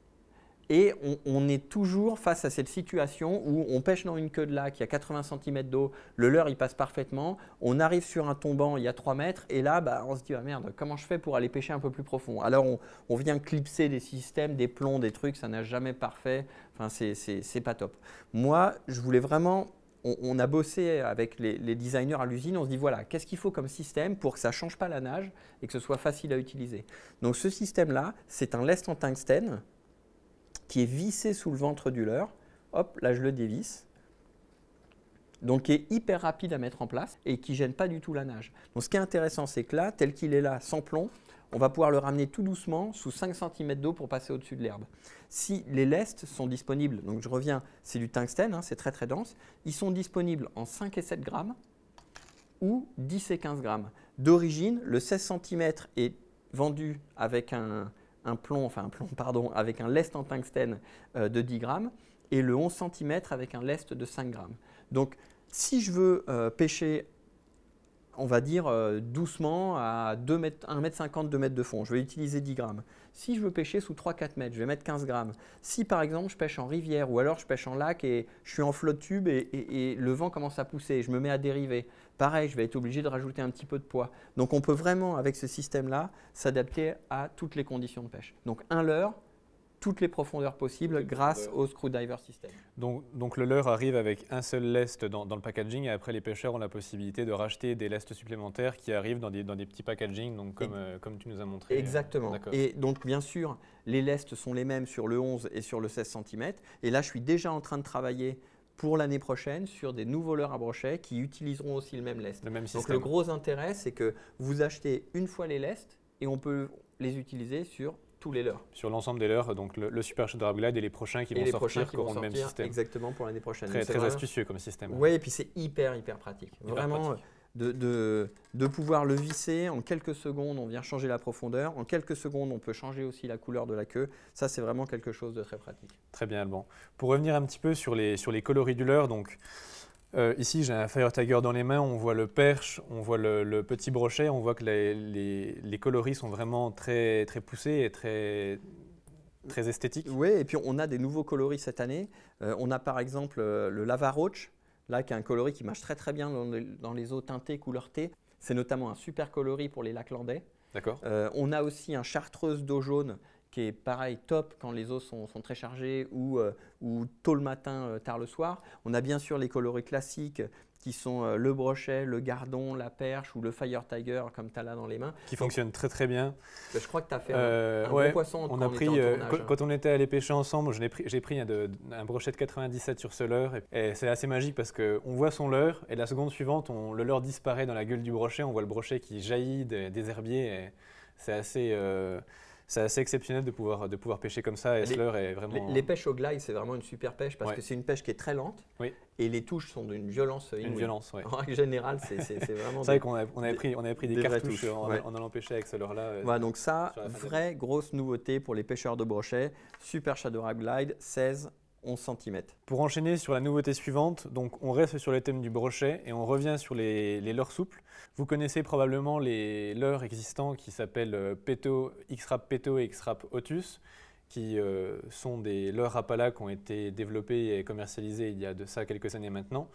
Et on est toujours face à cette situation où on pêche dans une queue de lac, il y a 80 cm d'eau, le leurre il passe parfaitement, on arrive sur un tombant, il y a 3 mètres, et là on se dit ah merde, comment je fais pour aller pêcher un peu plus profond? Alors on vient clipser des systèmes, des plombs, des trucs, ça n'a jamais parfait, enfin c'est pas top. Moi je voulais vraiment, on a bossé avec les designers à l'usine, on se dit voilà, qu'est-ce qu'il faut comme système pour que ça ne change pas la nage et que ce soit facile à utiliser. Donc ce système là, c'est un lest en tungstène qui est vissé sous le ventre du leurre. Hop, là je le dévisse. Donc qui est hyper rapide à mettre en place et qui ne gêne pas du tout la nage. Donc ce qui est intéressant, c'est que là, tel qu'il est là, sans plomb, on va pouvoir le ramener tout doucement sous 5 cm d'eau pour passer au-dessus de l'herbe. Si les lestes sont disponibles, donc je reviens, c'est du tungstène, hein, c'est très très dense, ils sont disponibles en 5 et 7 grammes ou 10 et 15 grammes. D'origine, le 16 cm est vendu avec avec un lest en tungstène de 10 grammes et le 11 cm avec un lest de 5 grammes. Donc, si je veux pêcher, on va dire doucement à 1,50 m, 2 mètres de fond, je vais utiliser 10 grammes. Si je veux pêcher sous 3-4 mètres, je vais mettre 15 grammes. Si par exemple je pêche en rivière ou alors je pêche en lac et je suis en flotte tube et le vent commence à pousser et je me mets à dériver, pareil, je vais être obligé de rajouter un petit peu de poids. Donc on peut vraiment, avec ce système-là, s'adapter à toutes les conditions de pêche. Donc un leurre, toutes les profondeurs possibles grâce au Screwdiver System. Donc le leurre arrive avec un seul lest dans le packaging et après les pêcheurs ont la possibilité de racheter des lestes supplémentaires qui arrivent dans des petits packaging, donc comme tu nous as montré. Exactement. Et donc bien sûr, les lestes sont les mêmes sur le 11 et sur le 16 cm. Et là, je suis déjà en train de travailler pour l'année prochaine sur des nouveaux leurres à brochet qui utiliseront aussi le même lest. Le même système. Donc le gros intérêt, c'est que vous achetez une fois les lestes et on peut les utiliser sur tous les leurres. Sur l'ensemble des leurres, donc le Super Shadow Rap Glide et les prochains qui vont sortir auront le même système. Exactement, pour l'année prochaine. Très astucieux comme système. Oui, et puis c'est hyper pratique. Vraiment, de pouvoir le visser en quelques secondes, on vient changer la profondeur. En quelques secondes, on peut changer aussi la couleur de la queue. Ça, c'est vraiment quelque chose de très pratique. Très bien, Alban. Pour revenir un petit peu sur les coloris du leurre, donc ici, j'ai un Fire Tiger dans les mains, on voit le perche, on voit le petit brochet, on voit que les coloris sont vraiment très poussés et très esthétiques. Oui, et puis on a des nouveaux coloris cette année. On a par exemple le Lava Roach, là, qui est un coloris qui marche très bien dans les eaux teintées, couleur thé. C'est notamment un super coloris pour les lacs landais. D'accord. On a aussi un chartreuse d'eau jaune qui est pareil top quand les eaux sont très chargées ou tôt le matin, tard le soir. On a bien sûr les coloris classiques qui sont le brochet, le gardon, la perche ou le Fire Tiger comme tu as là dans les mains. Qui fonctionnent très bien. Je crois que tu as fait un bon poisson on a pris, quand on était allé pêcher ensemble, j'ai pris un brochet de 97 sur ce leurre et c'est assez magique parce qu'on voit son leurre et la seconde suivante, le leurre disparaît dans la gueule du brochet, on voit le brochet qui jaillit des herbiers et c'est assez exceptionnel de pouvoir pêcher comme ça et ce leurre est vraiment… Les pêches au glide, c'est vraiment une super pêche parce que c'est une pêche qui est très lente et les touches sont d'une violence inouïe. Une violence, oui. En règle générale, c'est vraiment… C'est vrai qu'on avait pris des cartouches en allant pêcher avec ce leurre-là. Voilà, donc ça, vraie grosse nouveauté pour les pêcheurs de brochet. Super Shadow Rap Glide, 16 11 cm. Pour enchaîner sur la nouveauté suivante, donc on reste sur le thème du brochet et on revient sur les leurres souples. Vous connaissez probablement les leurres existants qui s'appellent Peto, X-Rap Peto et X-Rap Otus, qui sont des leurres Rapala qui ont été développés et commercialisés il y a de ça quelques années maintenant.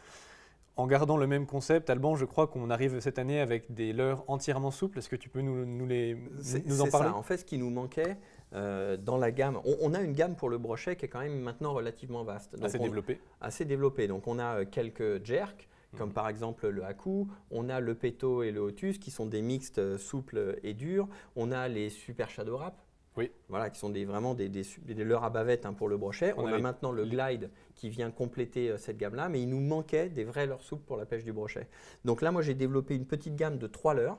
En gardant le même concept, Alban, je crois qu'on arrive cette année avec des leurres entièrement souples. Est-ce que tu peux nous en parler? Ça. En fait, ce qui nous manquait dans la gamme, on a une gamme pour le brochet qui est quand même maintenant relativement vaste. Donc assez développée. Donc on a quelques jerks, comme par exemple le Haku, on a le Peto et le Otus qui sont des mixtes souples et durs. On a les Super Shadow Wrap. Oui. Voilà, qui sont vraiment des leurres à bavette pour le brochet. On a maintenant le Glide qui vient compléter cette gamme-là, mais il nous manquait des vrais leurres souples pour la pêche du brochet. Donc là, moi, j'ai développé une petite gamme de 3 leurres.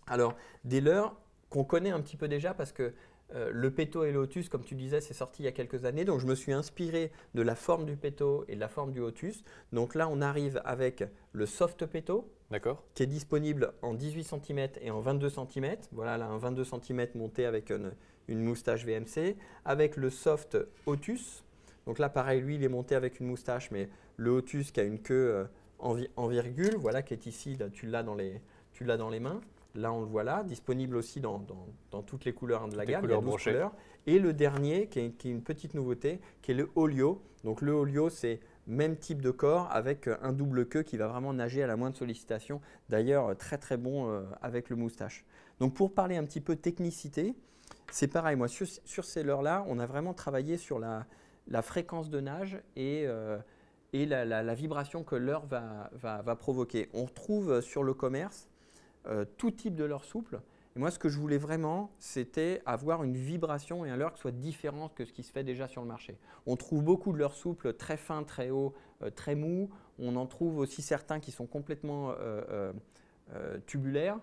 Alors, des leurres qu'on connaît un petit peu déjà parce que le Peto et le Otus, comme tu disais, c'est sorti il y a quelques années. Donc, je me suis inspiré de la forme du Peto et de la forme du Otus. Donc là, on arrive avec le Soft Peto, qui est disponible en 18 cm et en 22 cm. Voilà, là, un 22 cm monté avec une moustache VMC. Avec le Soft Otus. Donc là, pareil, lui, il est monté avec une moustache, mais le Otus qui a une queue en virgule, voilà, qui est ici, là, tu l'as dans les mains. Là, on le voit là, disponible aussi dans toutes les couleurs de la gamme, il y a 12 couleurs. Et le dernier, qui est une petite nouveauté, qui est le Olio. Donc le Olio, c'est même type de corps avec un double queue qui va vraiment nager à la moindre sollicitation. D'ailleurs, très très bon avec le moustache. Donc pour parler un petit peu technicité, c'est pareil, moi sur ces leurres-là, on a vraiment travaillé sur la fréquence de nage et la vibration que leurre va provoquer. On retrouve sur le commerce tout type de leurre souple. Et moi, ce que je voulais vraiment, c'était avoir une vibration et un leurre qui soit différent que ce qui se fait déjà sur le marché. On trouve beaucoup de leurres souples très fins, très hauts, très mous. On en trouve aussi certains qui sont complètement tubulaires,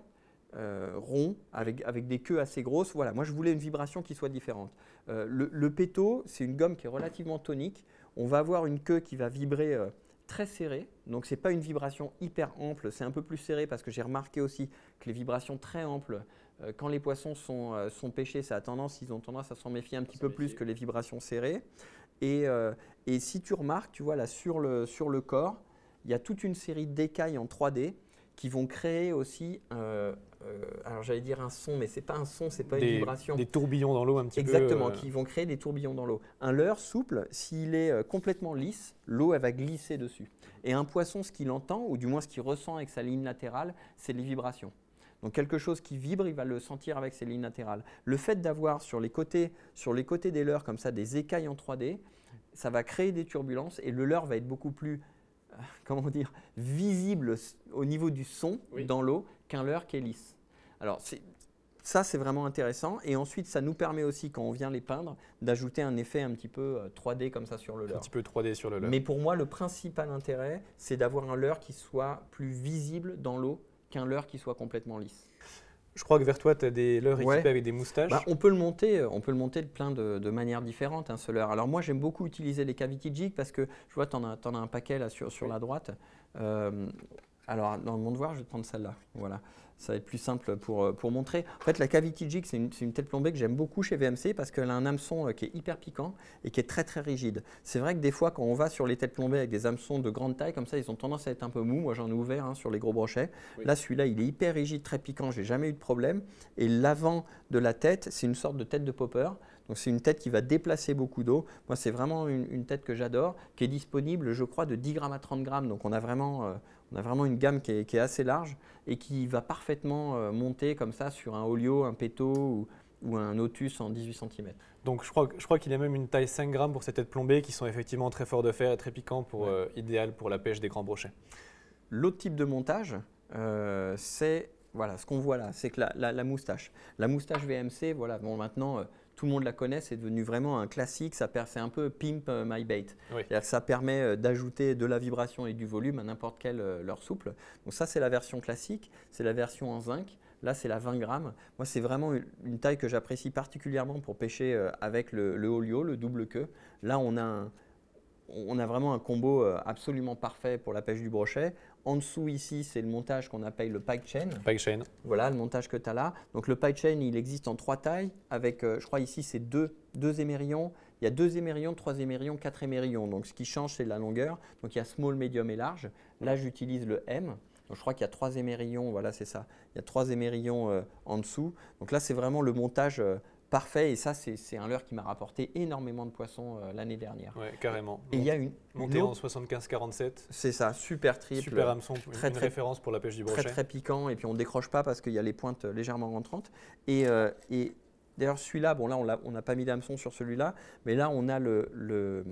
ronds, avec des queues assez grosses. Voilà, moi, je voulais une vibration qui soit différente. Le Peto, c'est une gomme qui est relativement tonique. On va avoir une queue qui va vibrer très serré, donc ce n'est pas une vibration hyper ample, c'est un peu plus serré parce que j'ai remarqué aussi que les vibrations très amples, quand les poissons sont pêchés, ils ont tendance à s'en méfier un petit peu plus que les vibrations serrées. Et si tu remarques, tu vois là sur le corps, il y a toute une série d'écailles en 3D qui vont créer aussi, alors j'allais dire un son, mais ce n'est pas un son, ce n'est pas une vibration. Des tourbillons dans l'eau un petit peu. Exactement, qui vont créer des tourbillons dans l'eau. Un leurre souple, s'il est complètement lisse, l'eau elle va glisser dessus. Et un poisson, ce qu'il entend, ou du moins ce qu'il ressent avec sa ligne latérale, c'est les vibrations. Donc quelque chose qui vibre, il va le sentir avec ses lignes latérales. Le fait d'avoir sur les côtés des leurres comme ça des écailles en 3D, ça va créer des turbulences et le leurre va être beaucoup plus visible au niveau du son dans l'eau qu'un leurre qui est lisse. Alors ça, c'est vraiment intéressant. Et ensuite, ça nous permet aussi, quand on vient les peindre, d'ajouter un effet un petit peu 3D comme ça sur le leurre. Un petit peu 3D sur le leurre. Mais pour moi, le principal intérêt, c'est d'avoir un leurre qui soit plus visible dans l'eau qu'un leurre qui soit complètement lisse. Je crois que vers toi, tu as des leurres équipés avec des moustaches. On peut le monter de plein de manières différentes, ce leurre. Alors moi, j'aime beaucoup utiliser les cavity jigs parce que je vois, tu en as un paquet là sur la droite. Alors, dans mon devoir, je vais te prendre celle-là. Voilà. Ça va être plus simple pour montrer. En fait, la cavity jig, c'est une tête plombée que j'aime beaucoup chez VMC parce qu'elle a un hameçon qui est hyper piquant et qui est très très rigide. C'est vrai que des fois, quand on va sur les têtes plombées avec des hameçons de grande taille, comme ça, ils ont tendance à être un peu mous. Moi, j'en ai ouvert sur les gros brochets. Oui. Là, celui-là, il est hyper rigide, très piquant. J'ai jamais eu de problème. Et l'avant de la tête, c'est une sorte de tête de popper. Donc, c'est une tête qui va déplacer beaucoup d'eau. Moi, c'est vraiment une tête que j'adore, qui est disponible, je crois, de 10 grammes à 30 grammes. Donc, on a vraiment une gamme qui est assez large et qui va parfaitement monter comme ça sur un Olio, un Peto ou un Otus en 18 cm. Donc je crois qu'il y a même une taille 5 grammes pour ces têtes plombées qui sont effectivement très forts de fer et très piquants, idéal pour la pêche des grands brochets. L'autre type de montage, c'est ce qu'on voit là, c'est que la moustache. La moustache VMC, voilà, bon, maintenant tout le monde la connaît, c'est devenu vraiment un classique, c'est un peu pimp my bait. Oui. C'est-à-dire que ça permet d'ajouter de la vibration et du volume à n'importe quel leurre souple. Donc ça, c'est la version classique, c'est la version en zinc. Là, c'est la 20 grammes. Moi, c'est vraiment une taille que j'apprécie particulièrement pour pêcher avec le Olio, le double queue. Là, on a vraiment un combo absolument parfait pour la pêche du brochet. En dessous, ici, c'est le montage qu'on appelle le pike chain. Pike chain. Voilà, le montage que tu as là. Donc, le pike chain, il existe en 3 tailles avec, je crois ici, c'est deux émérillons. Il y a 2 émérillons, 3 émérillons, 4 émérillons. Donc, ce qui change, c'est la longueur. Donc, il y a small, medium et large. Là, j'utilise le M. Donc, je crois qu'il y a 3 émérillons. Voilà, c'est ça. Il y a 3 émérillons en dessous. Donc, là, c'est vraiment le montage parfait. Et ça, c'est un leurre qui m'a rapporté énormément de poissons l'année dernière. Oui, carrément. Et il y a une monté en 75-47. C'est ça, super triple. Super hameçon, très référence pour la pêche du brochet. Très piquant, et puis on ne décroche pas parce qu'il y a les pointes légèrement rentrantes. Et d'ailleurs, celui-là, bon là, on n'a pas mis d'hameçon sur celui-là, mais là, on a le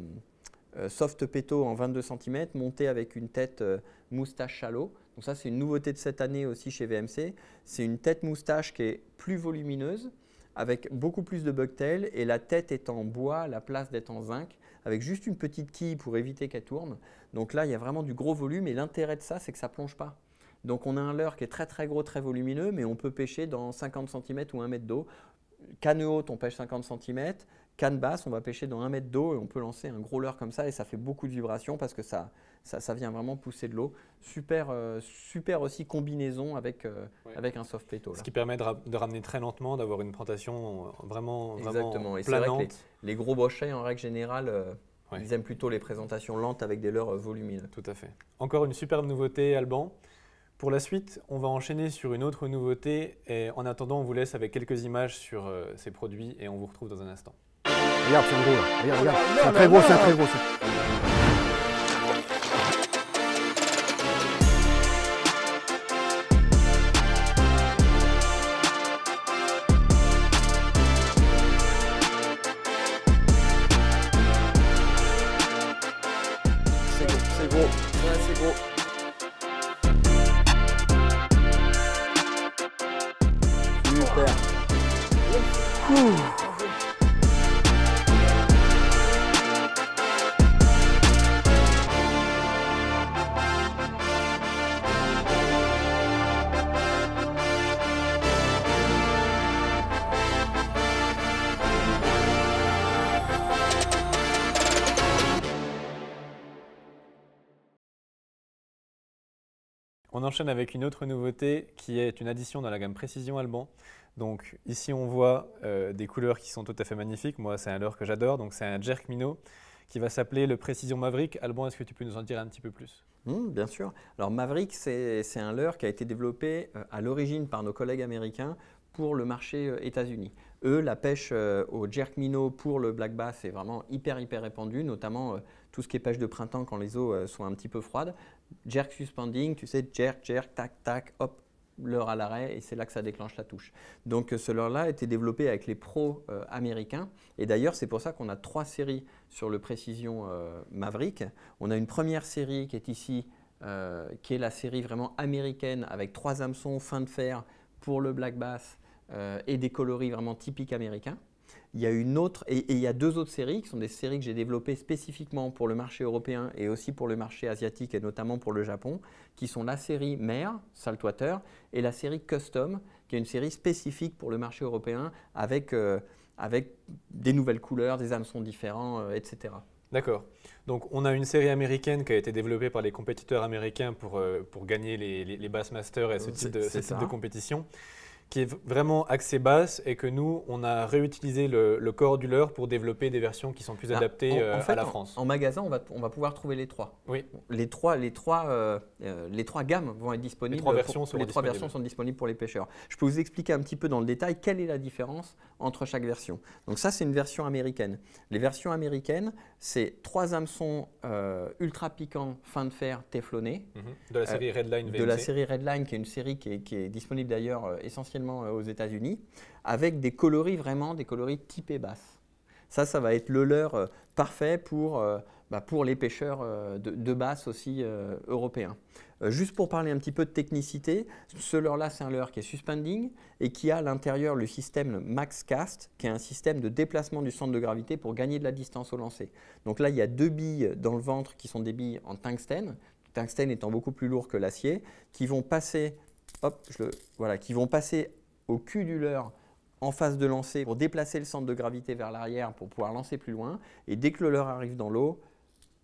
soft peto en 22 cm monté avec une tête moustache shallow. Donc ça, c'est une nouveauté de cette année aussi chez VMC. C'est une tête moustache qui est plus volumineuse, avec beaucoup plus de bucktail, et la tête est en bois à la place d'être en zinc, avec juste une petite quille pour éviter qu'elle tourne. Donc là, il y a vraiment du gros volume, et l'intérêt de ça, c'est que ça ne plonge pas. Donc on a un leurre qui est très gros, très volumineux, mais on peut pêcher dans 50 cm ou 1 mètre d'eau. Canne haute, on pêche 50 cm. Canne basse, on va pêcher dans 1 mètre d'eau, et on peut lancer un gros leurre comme ça, et ça fait beaucoup de vibrations parce que ça vient vraiment pousser de l'eau. Super aussi combinaison avec un soft peto. Ce qui permet de ramener très lentement, d'avoir une présentation vraiment Exactement. Et planante. C'est vrai que les gros brochets, en règle générale, ils aiment plutôt les présentations lentes avec des leurres volumineux. Tout à fait. Encore une superbe nouveauté, Alban. Pour la suite, on va enchaîner sur une autre nouveauté, et en attendant, on vous laisse avec quelques images sur ces produits, et on vous retrouve dans un instant. Regarde, c'est un gros là. Regarde. C'est un très gros, c'est un très gros. C'est gros. Ouais, c'est gros. Super. On enchaîne avec une autre nouveauté qui est une addition dans la gamme Précision Alban. Donc ici on voit des couleurs qui sont tout à fait magnifiques. Moi c'est un leurre que j'adore, donc c'est un jerk minnow qui va s'appeler le Précision Maverick. Alban, est-ce que tu peux nous en dire un petit peu plus? Bien sûr. Alors Maverick, c'est un leurre qui a été développé à l'origine par nos collègues américains pour le marché États-Unis. Eux, la pêche au jerk minnow pour le black bass est vraiment hyper répandue, notamment tout ce qui est pêche de printemps quand les eaux sont un petit peu froides. Jerk suspending, tu sais, jerk, tac, hop, leurre à l'arrêt, et c'est là que ça déclenche la touche. Donc ce leurre-là a été développé avec les pros américains, et d'ailleurs c'est pour ça qu'on a 3 séries sur le Précision Maverick. On a une première série qui est ici, qui est la série vraiment américaine avec 3 hameçons fin de fer pour le black bass et des coloris vraiment typiques américains. Il y a une autre, et il y a 2 autres séries qui sont des séries que j'ai développées spécifiquement pour le marché européen et aussi pour le marché asiatique et notamment pour le Japon, qui sont la série Mer, Saltwater, et la série Custom, qui est une série spécifique pour le marché européen avec des nouvelles couleurs, des hameçons différents, etc. D'accord. Donc on a une série américaine qui a été développée par les compétiteurs américains pour gagner les Bassmasters et ce type de compétition, qui est vraiment axé basse, et que nous, on a réutilisé le corps du leurre pour développer des versions qui sont plus adaptées à la France. En magasin, on va pouvoir trouver les 3. Oui. Les trois gammes vont être disponibles. Les trois versions sont disponibles pour les pêcheurs. Je peux vous expliquer un petit peu dans le détail quelle est la différence entre chaque version. Donc ça, c'est une version américaine. Les versions américaines, c'est 3 hameçons ultra piquants fin de fer téflonnés. De la série Redline VMC. De la série Redline, qui est une série qui est disponible d'ailleurs essentiellement aux États-Unis, avec des coloris typés basse. Ça va être le leurre parfait pour les pêcheurs de basse aussi européens. Juste pour parler un petit peu de technicité, ce leurre-là, c'est un leurre qui est suspending et qui a à l'intérieur le système MaxCast, qui est un système de déplacement du centre de gravité pour gagner de la distance au lancer. Donc là, il y a 2 billes dans le ventre qui sont des billes en tungstène, le tungstène étant beaucoup plus lourd que l'acier, qui vont passer au cul du leurre en phase de lancer pour déplacer le centre de gravité vers l'arrière pour pouvoir lancer plus loin. Et dès que le leurre arrive dans l'eau,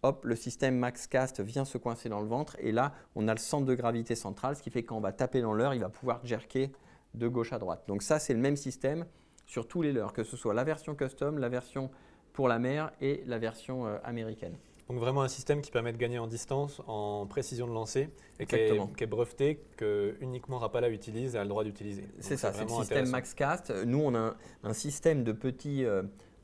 hop, le système MaxCast vient se coincer dans le ventre, et là, on a le centre de gravité central, ce qui fait que quand on va taper dans le leurre, il va pouvoir jerker de gauche à droite. Donc ça, c'est le même système sur tous les leurres, que ce soit la version custom, la version pour la mer et la version américaine. Donc vraiment un système qui permet de gagner en distance, en précision de lancer, et qui Exactement. est breveté, que uniquement Rapala utilise et a le droit d'utiliser. C'est ça, c'est le vraiment système intéressant. MaxCast. Nous, on a un système de petits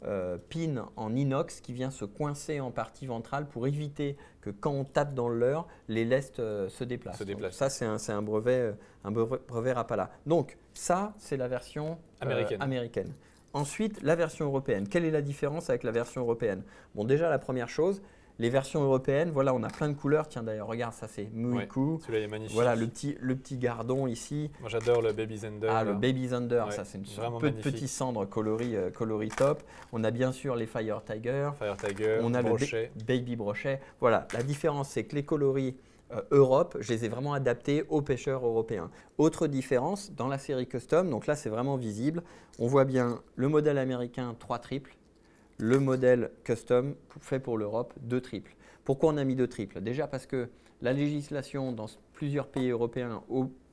pins en inox qui vient se coincer en partie ventrale pour éviter que quand on tape dans le leurre, les lestes se déplacent. Se déplacent. Donc ça, c'est un brevet Rapala. Donc ça, c'est la version américaine. Ensuite, la version européenne. Quelle est la différence avec la version européenne? Bon, déjà, la première chose, les versions européennes, voilà, on a plein de couleurs. Tiens, d'ailleurs, regarde, ça c'est Muiku. Celui-là est magnifique. Voilà, le petit gardon ici. Moi, j'adore le Baby Zander. Ah, le Baby Zander, Ouais, ça c'est une vraiment peu de magnifique. petits cendres coloris top. On a bien sûr les Fire Tiger. Fire Tiger, On a Brochet. le Baby Brochet. Voilà, la différence c'est que les coloris Europe, je les ai vraiment adaptés aux pêcheurs européens. Autre différence, dans la série Custom, donc là c'est vraiment visible, on voit bien le modèle américain 3 triples, le modèle Custom fait pour l'Europe 2 triples. Pourquoi on a mis 2 triples? Déjà parce que la législation dans plusieurs pays européens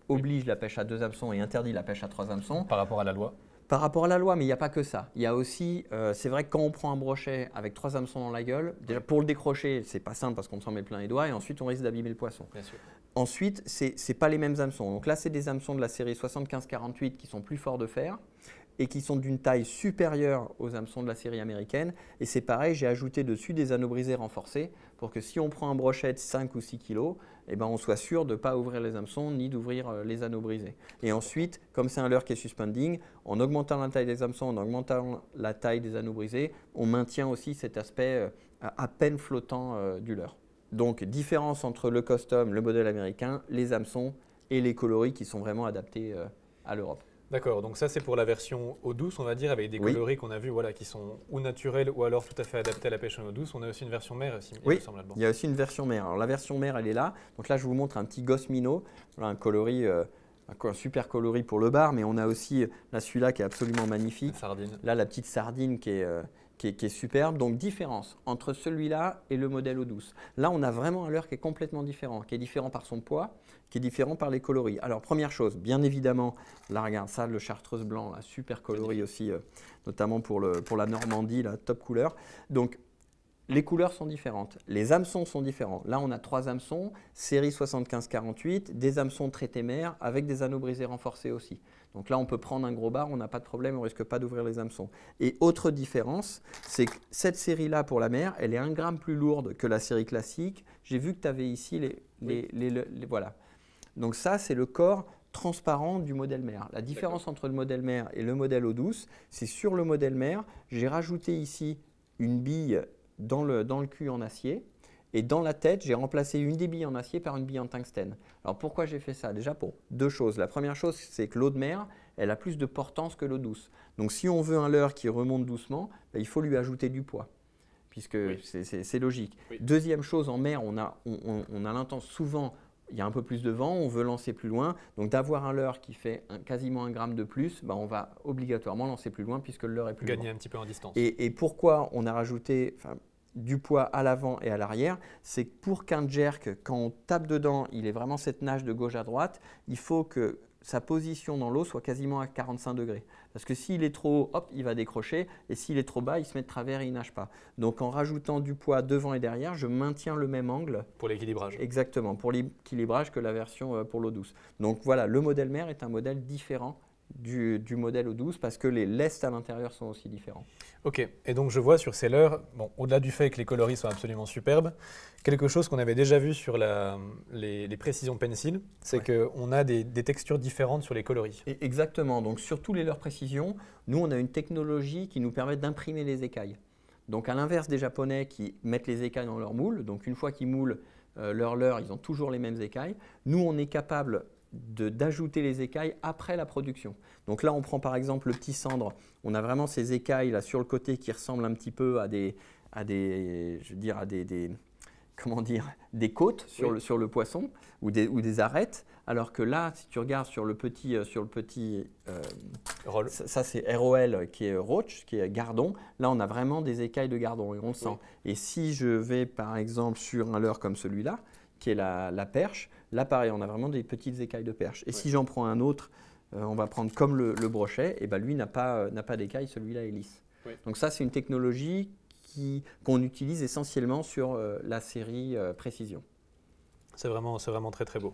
oblige la pêche à 2 hameçons et interdit la pêche à 3 hameçons. Par rapport à la loi. Par rapport à la loi, mais il n'y a pas que ça. Il y a aussi, c'est vrai que quand on prend un brochet avec 3 hameçons dans la gueule, déjà pour le décrocher, c'est pas simple parce qu'on s'en met plein les doigts et ensuite on risque d'abîmer le poisson. Bien sûr. Ensuite, c'est pas les mêmes hameçons. Donc là, c'est des hameçons de la série 75-48 qui sont plus forts de fer et qui sont d'une taille supérieure aux hameçons de la série américaine. Et c'est pareil, j'ai ajouté dessus des anneaux brisés renforcés pour que si on prend un brochet de 5 ou 6 kg, eh ben on soit sûr de ne pas ouvrir les hameçons ni d'ouvrir les anneaux brisés. Et ensuite, comme c'est un leurre qui est suspending, en augmentant la taille des hameçons, en augmentant la taille des anneaux brisés, on maintient aussi cet aspect à peine flottant du leurre. Donc, différence entre le custom, le modèle américain, les hameçons et les coloris qui sont vraiment adaptés à l'Europe. D'accord, donc ça c'est pour la version eau douce, on va dire, avec des coloris qu'on a vus voilà, qui sont ou naturels ou alors tout à fait adaptés à la pêche en eau douce. On a aussi une version mer, il me semble, là-dedans. Il y a aussi une version mer. Alors la version mer, elle est là. Donc là, je vous montre un petit Gosse Minnow, voilà, un coloris, un super coloris pour le bar, mais on a aussi là celui-là qui est absolument magnifique. La sardine. Là, la petite sardine qui est superbe. Donc différence entre celui-là et le modèle eau douce. Là, on a vraiment un leurre qui est complètement différent, qui est différent par son poids, qui est différent par les coloris. Alors première chose, bien évidemment, là regarde ça, le chartreuse blanc, là, super coloris aussi, notamment pour la Normandie, la top couleur. Donc les couleurs sont différentes, les hameçons sont différents. Là, on a 3 hameçons, série 75-48, des hameçons traités mer avec des anneaux brisés renforcés aussi. Donc là, on peut prendre un gros bar, on n'a pas de problème, on ne risque pas d'ouvrir les hameçons. Et autre différence, c'est que cette série-là pour la mer, elle est 1 gramme plus lourde que la série classique. J'ai vu que tu avais ici voilà. Donc ça, c'est le corps transparent du modèle mer. La différence entre le modèle mer et le modèle eau douce, c'est sur le modèle mer, j'ai rajouté ici une bille dans le cul en acier et dans la tête, j'ai remplacé une des billes en acier par une bille en tungstène. Alors pourquoi j'ai fait ça? Déjà pour 2 choses. La première chose, c'est que l'eau de mer, elle a plus de portance que l'eau douce. Donc si on veut un leurre qui remonte doucement, il faut lui ajouter du poids, puisque c'est logique. Oui. Deuxième chose, en mer, on a l'intention souvent, il y a un peu plus de vent, on veut lancer plus loin. Donc d'avoir un leurre qui fait quasiment 1 gramme de plus, on va obligatoirement lancer plus loin puisque le leurre est plus loin. Gagner un petit peu en distance. Et pourquoi on a rajouté du poids à l'avant et à l'arrière? C'est que pour qu'un jerk, quand on tape dedans, il ait vraiment cette nage de gauche à droite, il faut que sa position dans l'eau soit quasiment à 45 degrés. Parce que s'il est trop haut, hop, il va décrocher. Et s'il est trop bas, il se met de travers et il ne nage pas. Donc en rajoutant du poids devant et derrière, je maintiens le même angle. Pour l'équilibrage. Exactement, pour l'équilibrage que la version pour l'eau douce. Donc voilà, le modèle mer est un modèle différent du modèle eau douce parce que les lestes à l'intérieur sont aussi différents. Ok, et donc je vois sur ces leurres, au-delà du fait que les coloris sont absolument superbes, quelque chose qu'on avait déjà vu sur les précisions pencil, c'est qu'on a des textures différentes sur les coloris. Et exactement, donc sur tous les leurres précision, nous on a une technologie qui nous permet d'imprimer les écailles. Donc à l'inverse des Japonais qui mettent les écailles dans leur moule, donc une fois qu'ils moulent leur leurre, ils ont toujours les mêmes écailles, nous on est capable d'ajouter les écailles après la production. Donc là, on prend par exemple le petit cendre. On a vraiment ces écailles là sur le côté qui ressemblent un petit peu à des côtes sur le poisson ou des arêtes. Alors que là, si tu regardes sur le petit Roll. Ça c'est ROL qui est roach, qui est gardon. Là, on a vraiment des écailles de gardon et on le sent. Et si je vais par exemple sur un leurre comme celui-là, qui est la perche, là pareil, on a vraiment des petites écailles de perche. Et si j'en prends un autre, on va prendre comme le brochet, et lui n'a pas d'écailles, celui-là est lisse. Donc ça, c'est une technologie qu'on utilise essentiellement sur la série Précision. C'est vraiment très très beau.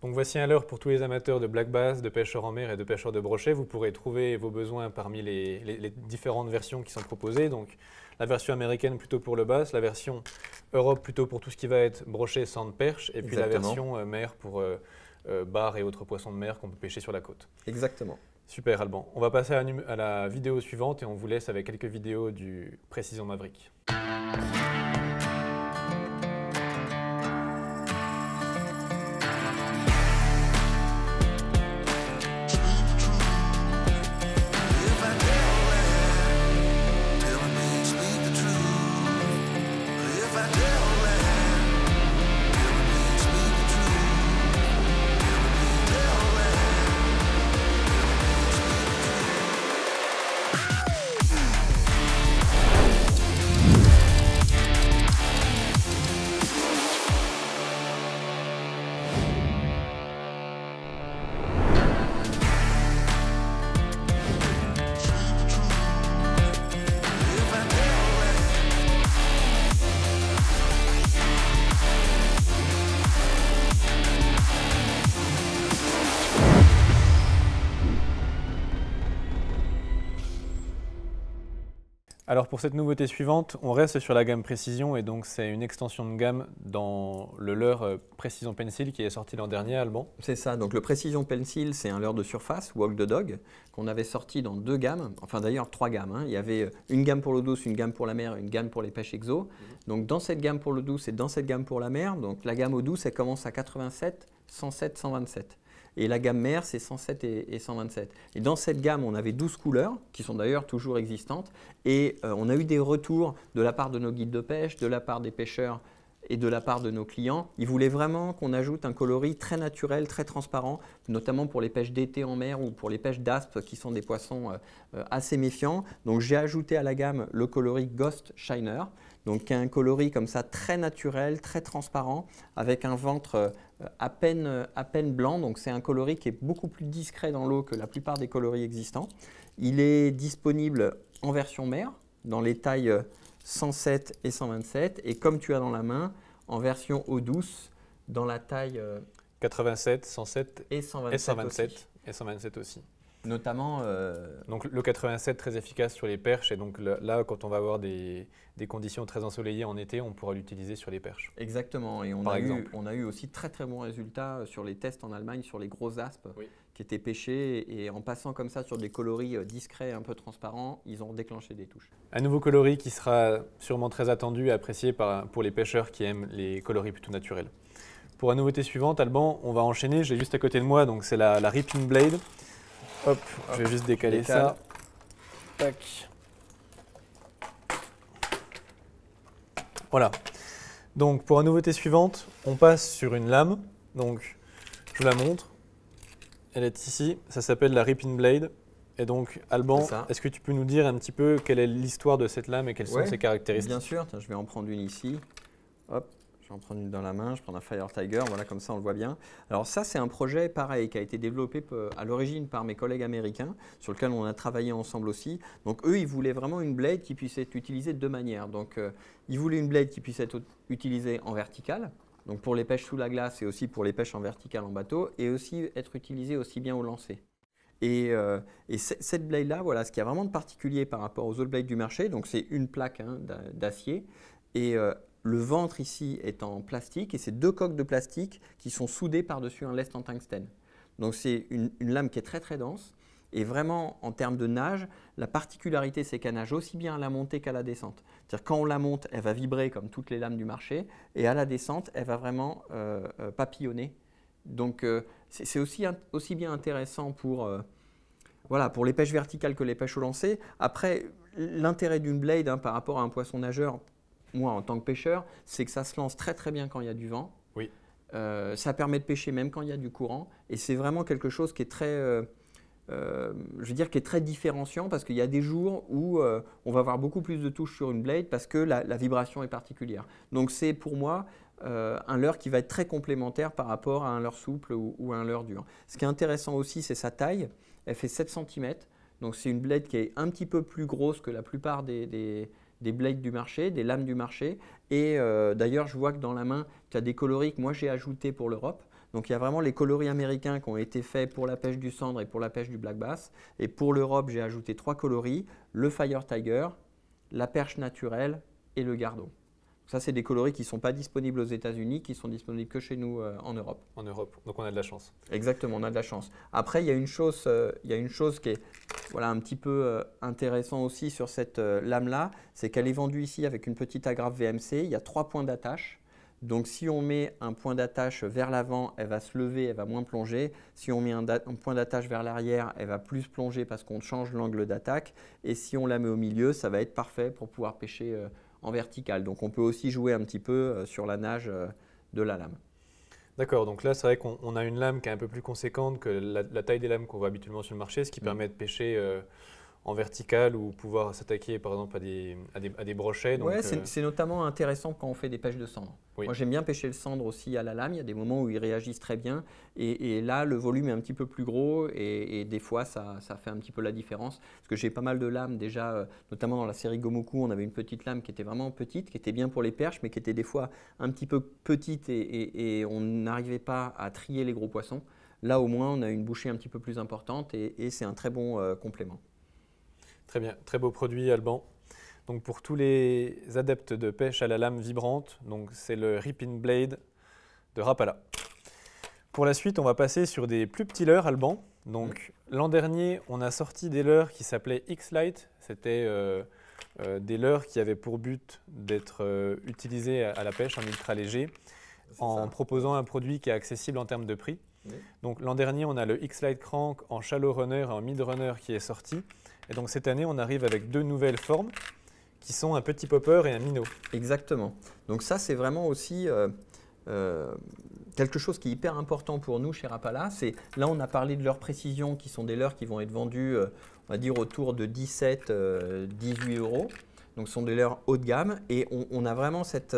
Donc voici un leurre pour tous les amateurs de black bass, de pêcheurs en mer et de pêcheurs de brochet. Vous pourrez trouver vos besoins parmi les différentes versions qui sont proposées. Donc la version américaine plutôt pour le bass, la version Europe plutôt pour tout ce qui va être brochet, sande, perche, et puis la version mer pour bar et autres poissons de mer qu'on peut pêcher sur la côte. Exactement. Super Alban. On va passer à la vidéo suivante et on vous laisse avec quelques vidéos du Précision Maverick. Alors pour cette nouveauté suivante, on reste sur la gamme Précision et donc c'est une extension de gamme dans le leurre Précision Pencil qui est sorti l'an dernier, Alban. C'est ça, donc le Précision Pencil, c'est un leurre de surface, Walk the Dog, qu'on avait sorti dans 2 gammes, enfin d'ailleurs 3 gammes. Il y avait une gamme pour l'eau douce, une gamme pour la mer, une gamme pour les pêches exo. Donc dans cette gamme pour l'eau douce et dans cette gamme pour la mer, donc la gamme eau douce, elle commence à 87, 107, 127. Et la gamme mer, c'est 107 et 127. Et dans cette gamme, on avait 12 couleurs, qui sont d'ailleurs toujours existantes. Et on a eu des retours de la part de nos guides de pêche, de la part des pêcheurs et de la part de nos clients. Ils voulaient vraiment qu'on ajoute un coloris très naturel, très transparent, notamment pour les pêches d'été en mer ou pour les pêches d'aspe, qui sont des poissons assez méfiants. Donc j'ai ajouté à la gamme le coloris Ghost Shiner, donc qui a un coloris comme ça très naturel, très transparent, avec un ventre à peine blanc. Donc c'est un coloris qui est beaucoup plus discret dans l'eau que la plupart des coloris existants. Il est disponible en version mer, dans les tailles 107 et 127, et comme tu as dans la main, en version eau douce, dans la taille 87, 107 et 127 aussi. Et 127 aussi. Notamment… Donc le 87 très efficace sur les perches et donc là quand on va avoir des conditions très ensoleillées en été, on pourra l'utiliser sur les perches. Exactement, et on a eu aussi très bons résultats sur les tests en Allemagne sur les gros aspes qui étaient pêchés, et en passant comme ça sur des coloris discrets un peu transparents, ils ont déclenché des touches. Un nouveau coloris qui sera sûrement très attendu et apprécié pour les pêcheurs qui aiment les coloris plutôt naturels. Pour la nouveauté suivante, Alban, on va enchaîner, j'ai juste à côté de moi, donc c'est la Ripping Blade. Hop, je vais juste décaler ça. Tac. Voilà. Donc pour la nouveauté suivante, on passe sur une lame. Donc je vous la montre. Elle est ici. Ça s'appelle la Ripping Blade. Et donc Alban, est-ce que tu peux nous dire un petit peu quelle est l'histoire de cette lame et quelles sont ses caractéristiques? Bien sûr. Tiens, je vais en prendre une ici. Hop. Je vais en prendre une dans la main, je prends un Fire Tiger, voilà, comme ça on le voit bien. Alors ça, c'est un projet pareil qui a été développé à l'origine par mes collègues américains, sur lequel on a travaillé ensemble aussi. Donc eux, ils voulaient vraiment une blade qui puisse être utilisée de 2 manières. Donc ils voulaient une blade qui puisse être utilisée en verticale, donc pour les pêches sous la glace et aussi pour les pêches en verticale en bateau, et aussi être utilisée aussi bien au lancer. Et cette blade-là, voilà, ce qu'il y a vraiment de particulier par rapport aux autres blades du marché, donc c'est une plaque d'acier, et le ventre ici est en plastique, et c'est 2 coques de plastique qui sont soudées par-dessus un lest en tungstène. Donc c'est une lame qui est très dense, et vraiment en termes de nage, la particularité c'est qu'elle nage aussi bien à la montée qu'à la descente. C'est-à-dire quand on la monte, elle va vibrer comme toutes les lames du marché, et à la descente, elle va vraiment papillonner. Donc c'est aussi bien intéressant pour les pêches verticales que les pêches au lancer. Après, l'intérêt d'une blade par rapport à un poisson nageur, moi, en tant que pêcheur, c'est que ça se lance très bien quand il y a du vent. Oui. Ça permet de pêcher même quand il y a du courant. Et c'est vraiment quelque chose qui est très, qui est très différenciant, parce qu'il y a des jours où on va avoir beaucoup plus de touches sur une blade parce que la vibration est particulière. Donc c'est pour moi un leurre qui va être très complémentaire par rapport à un leurre souple ou à un leurre dur. Ce qui est intéressant aussi, c'est sa taille. Elle fait 7 cm. Donc c'est une blade qui est un petit peu plus grosse que la plupart des des blades du marché, des lames du marché. Et d'ailleurs, je vois que dans la main, tu as des coloris que moi j'ai ajoutés pour l'Europe. Donc il y a vraiment les coloris américains qui ont été faits pour la pêche du cendre et pour la pêche du black bass. Et pour l'Europe, j'ai ajouté 3 coloris, le Fire Tiger, la perche naturelle et le gardon. Ça, c'est des coloris qui ne sont pas disponibles aux États-Unis, qui sont disponibles que chez nous en Europe. En Europe, donc on a de la chance. Exactement, on a de la chance. Après, il y a une chose qui est voilà, un petit peu intéressant aussi sur cette lame-là, c'est qu'elle est vendue ici avec une petite agrafe VMC. Il y a 3 points d'attache. Donc, si on met un point d'attache vers l'avant, elle va se lever, elle va moins plonger. Si on met un point d'attache vers l'arrière, elle va plus plonger parce qu'on change l'angle d'attaque. Et si on la met au milieu, ça va être parfait pour pouvoir pêcher en vertical. Donc on peut aussi jouer un petit peu sur la nage de la lame. D'accord, donc là c'est vrai qu'on a une lame qui est un peu plus conséquente que la taille des lames qu'on voit habituellement sur le marché, ce qui permet de pêcher en vertical ou pouvoir s'attaquer par exemple à des brochets. Oui, c'est notamment intéressant quand on fait des pêches de cendre. Oui. Moi j'aime bien pêcher le cendre aussi à la lame, il y a des moments où ils réagissent très bien et là le volume est un petit peu plus gros et des fois ça fait un petit peu la différence. Parce que j'ai pas mal de lames déjà, notamment dans la série Gomoku, on avait une petite lame qui était vraiment petite, qui était bien pour les perches mais qui était des fois un petit peu petite et on n'arrivait pas à trier les gros poissons. Là au moins on a une bouchée un petit peu plus importante et c'est un très bon complément. Très bien, très beau produit Alban. Donc pour tous les adeptes de pêche à la lame vibrante, c'est le Rip-In Blade de Rapala. Pour la suite, on va passer sur des plus petits leurres Alban. Donc l'an dernier, on a sorti des leurres qui s'appelaient X-Lite. C'était des leurres qui avaient pour but d'être utilisés à la pêche en ultra léger, en proposant un produit qui est accessible en termes de prix. Oui. Donc l'an dernier, on a le X-Lite Crank en shallow runner et en mid runner qui est sorti. Et donc cette année, on arrive avec 2 nouvelles formes qui sont un petit popper et un minnow. Exactement. Donc ça, c'est vraiment aussi quelque chose qui est hyper important pour nous chez Rapala. Là, on a parlé de leurres précision qui sont des leurres qui vont être vendues, on va dire, autour de 17-18 euros. Donc ce sont des leurres haut de gamme et on a vraiment cette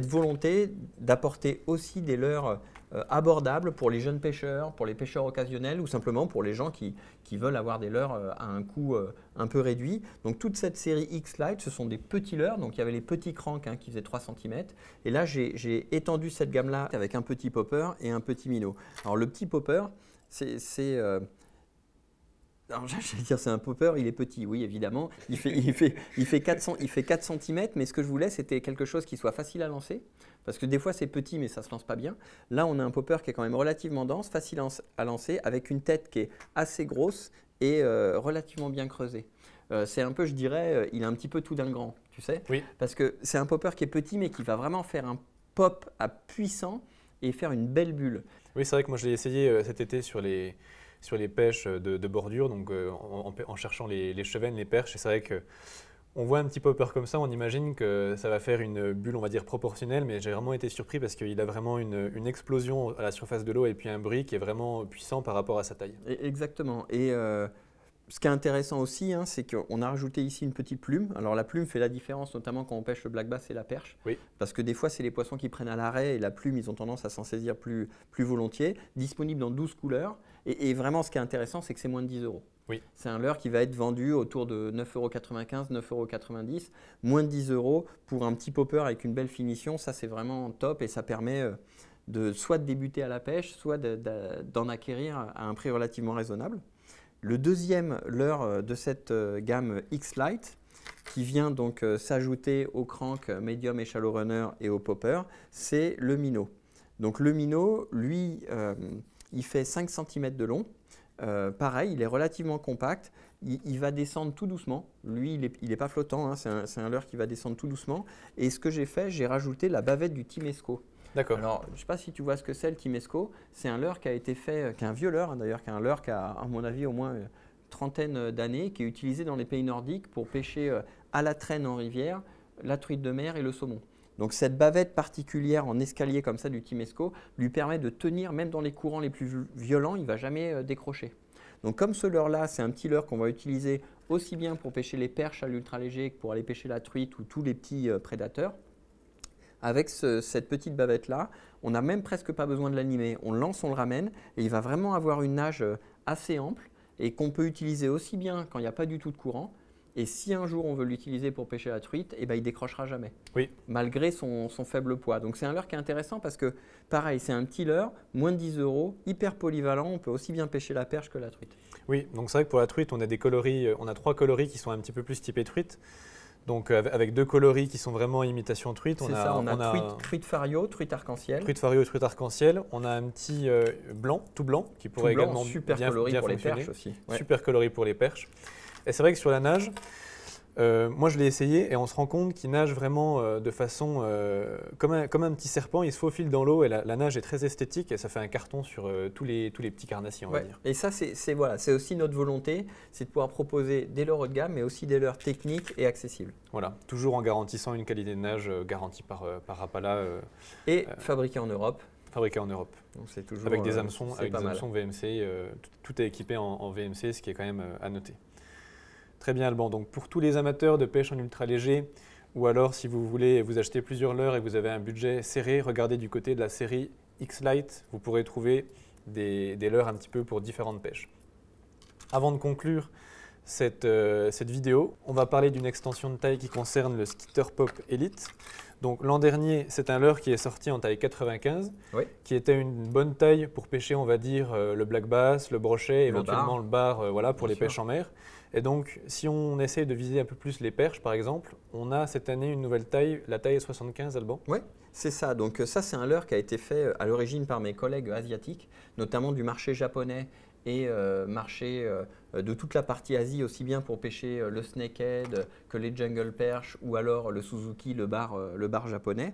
volonté d'apporter aussi des leurres abordables pour les jeunes pêcheurs, pour les pêcheurs occasionnels ou simplement pour les gens qui veulent avoir des leurres à un coût un peu réduit. Donc toute cette série X-Lite, ce sont des petits leurres. Donc il y avait les petits cranks qui faisaient 3 cm. Et là, j'ai étendu cette gamme-là avec un petit popper et un petit minnow. Alors le petit popper, alors, j'allais dire c'est un popper, il est petit, oui évidemment, il fait 4 cm, mais ce que je voulais c'était quelque chose qui soit facile à lancer, parce que des fois c'est petit mais ça ne se lance pas bien. Là on a un popper qui est quand même relativement dense, facile à lancer, avec une tête qui est assez grosse et relativement bien creusée. C'est un peu, je dirais, il a un petit peu tout d'un grand, tu sais, oui. Parce que c'est un popper qui est petit mais qui va vraiment faire un pop à puissant et faire une belle bulle. Oui, c'est vrai que moi je l'ai essayé cet été sur les pêches de bordure, donc en cherchant les chevennes, les perches. Et c'est vrai qu'on voit un petit popper comme ça, on imagine que ça va faire une bulle, on va dire, proportionnelle, mais j'ai vraiment été surpris parce qu'il a vraiment une explosion à la surface de l'eau et puis un bruit qui est vraiment puissant par rapport à sa taille. Exactement. Et ce qui est intéressant aussi, c'est qu'on a rajouté ici une petite plume. Alors la plume fait la différence, notamment quand on pêche le black bass et la perche. Oui. Parce que des fois, c'est les poissons qui prennent à l'arrêt et la plume, ils ont tendance à s'en saisir plus volontiers. Disponible dans 12 couleurs. Et vraiment, ce qui est intéressant, c'est que c'est moins de 10 euros. Oui. C'est un leurre qui va être vendu autour de 9,95 €, 9,90 €. Moins de 10 euros pour un petit popper avec une belle finition. Ça, c'est vraiment top et ça permet soit de débuter à la pêche, soit d'en acquérir à un prix relativement raisonnable. Le deuxième leurre de cette gamme X-Lite, qui vient donc s'ajouter au crank medium et shallow runner et au popper, c'est le minnow. Donc le minnow, lui, il fait 5 cm de long. Pareil, il est relativement compact. Il va descendre tout doucement. Lui, il n'est pas flottant, c'est un leurre qui va descendre tout doucement. Et ce que j'ai fait, j'ai rajouté la bavette du Timesco. D'accord. Alors, je ne sais pas si tu vois ce que c'est le Timesco. C'est un leurre qui a été fait, qui est un vieux leurre d'ailleurs, qui est un leurre qui a, à mon avis, au moins une trentaine d'années, qui est utilisé dans les pays nordiques pour pêcher à la traîne en rivière, la truite de mer et le saumon. Donc cette bavette particulière en escalier comme ça du Timesco lui permet de tenir, même dans les courants les plus violents, il ne va jamais décrocher. Donc comme ce leurre-là, c'est un petit leurre qu'on va utiliser aussi bien pour pêcher les perches à l'ultra léger que pour aller pêcher la truite ou tous les petits prédateurs. Avec cette petite bavette-là, on n'a même presque pas besoin de l'animer. On le lance, on le ramène et il va vraiment avoir une nage assez ample et qu'on peut utiliser aussi bien quand il n'y a pas du tout de courant Et si un jour on veut l'utiliser pour pêcher la truite, eh ben, il ne décrochera jamais, Oui. malgré son faible poids. Donc c'est un leurre qui est intéressant parce que, pareil, c'est un petit leurre, moins de 10 €, hyper polyvalent, on peut aussi bien pêcher la perche que la truite. Oui, donc c'est vrai que pour la truite, on a des coloris, on a 3 coloris qui sont un petit peu plus typés truite. Donc avec 2 coloris qui sont vraiment imitation truite. C'est ça, on a truite fario, truite arc-en-ciel. Truite fario, truite arc-en-ciel. On a un petit blanc, tout blanc, qui pourrait également super bien coloris pour fonctionner. les perches aussi. Ouais. Super coloris pour les perches. Et c'est vrai que sur la nage, moi je l'ai essayé et on se rend compte qu'il nage vraiment de façon comme un petit serpent. Il se faufile dans l'eau et la nage est très esthétique et ça fait un carton sur tous les petits carnassiers, on va dire. Et ça, c'est aussi notre volonté, c'est de pouvoir proposer des leurres haut de gamme, mais aussi des leurres techniques et accessibles. Voilà, toujours en garantissant une qualité de nage garantie par Rapala. Et fabriqué en Europe. Fabriqué en Europe. Donc c'est toujours avec des hameçons, VMC. Tout est équipé en VMC, ce qui est quand même à noter. Très bien Alban, donc pour tous les amateurs de pêche en ultra léger, ou alors si vous voulez vous acheter plusieurs leurres et que vous avez un budget serré, regardez du côté de la série X-Lite, vous pourrez trouver des leurres un petit peu pour différentes pêches. Avant de conclure cette vidéo, on va parler d'une extension de taille qui concerne le Skitter Pop Elite. Donc l'an dernier, c'est un leurre qui est sorti en taille 95, qui était une bonne taille pour pêcher, on va dire, le black bass, le brochet, éventuellement le bar, voilà, pour les pêches en mer. Et donc, si on essaie de viser un peu plus les perches, par exemple, on a cette année une nouvelle taille, la taille 75, Alban. Oui, c'est ça. Donc ça, c'est un leurre qui a été fait à l'origine par mes collègues asiatiques, notamment du marché japonais et marché de toute la partie Asie, aussi bien pour pêcher le snakehead que les jungle perches ou alors le Suzuki, le bar japonais.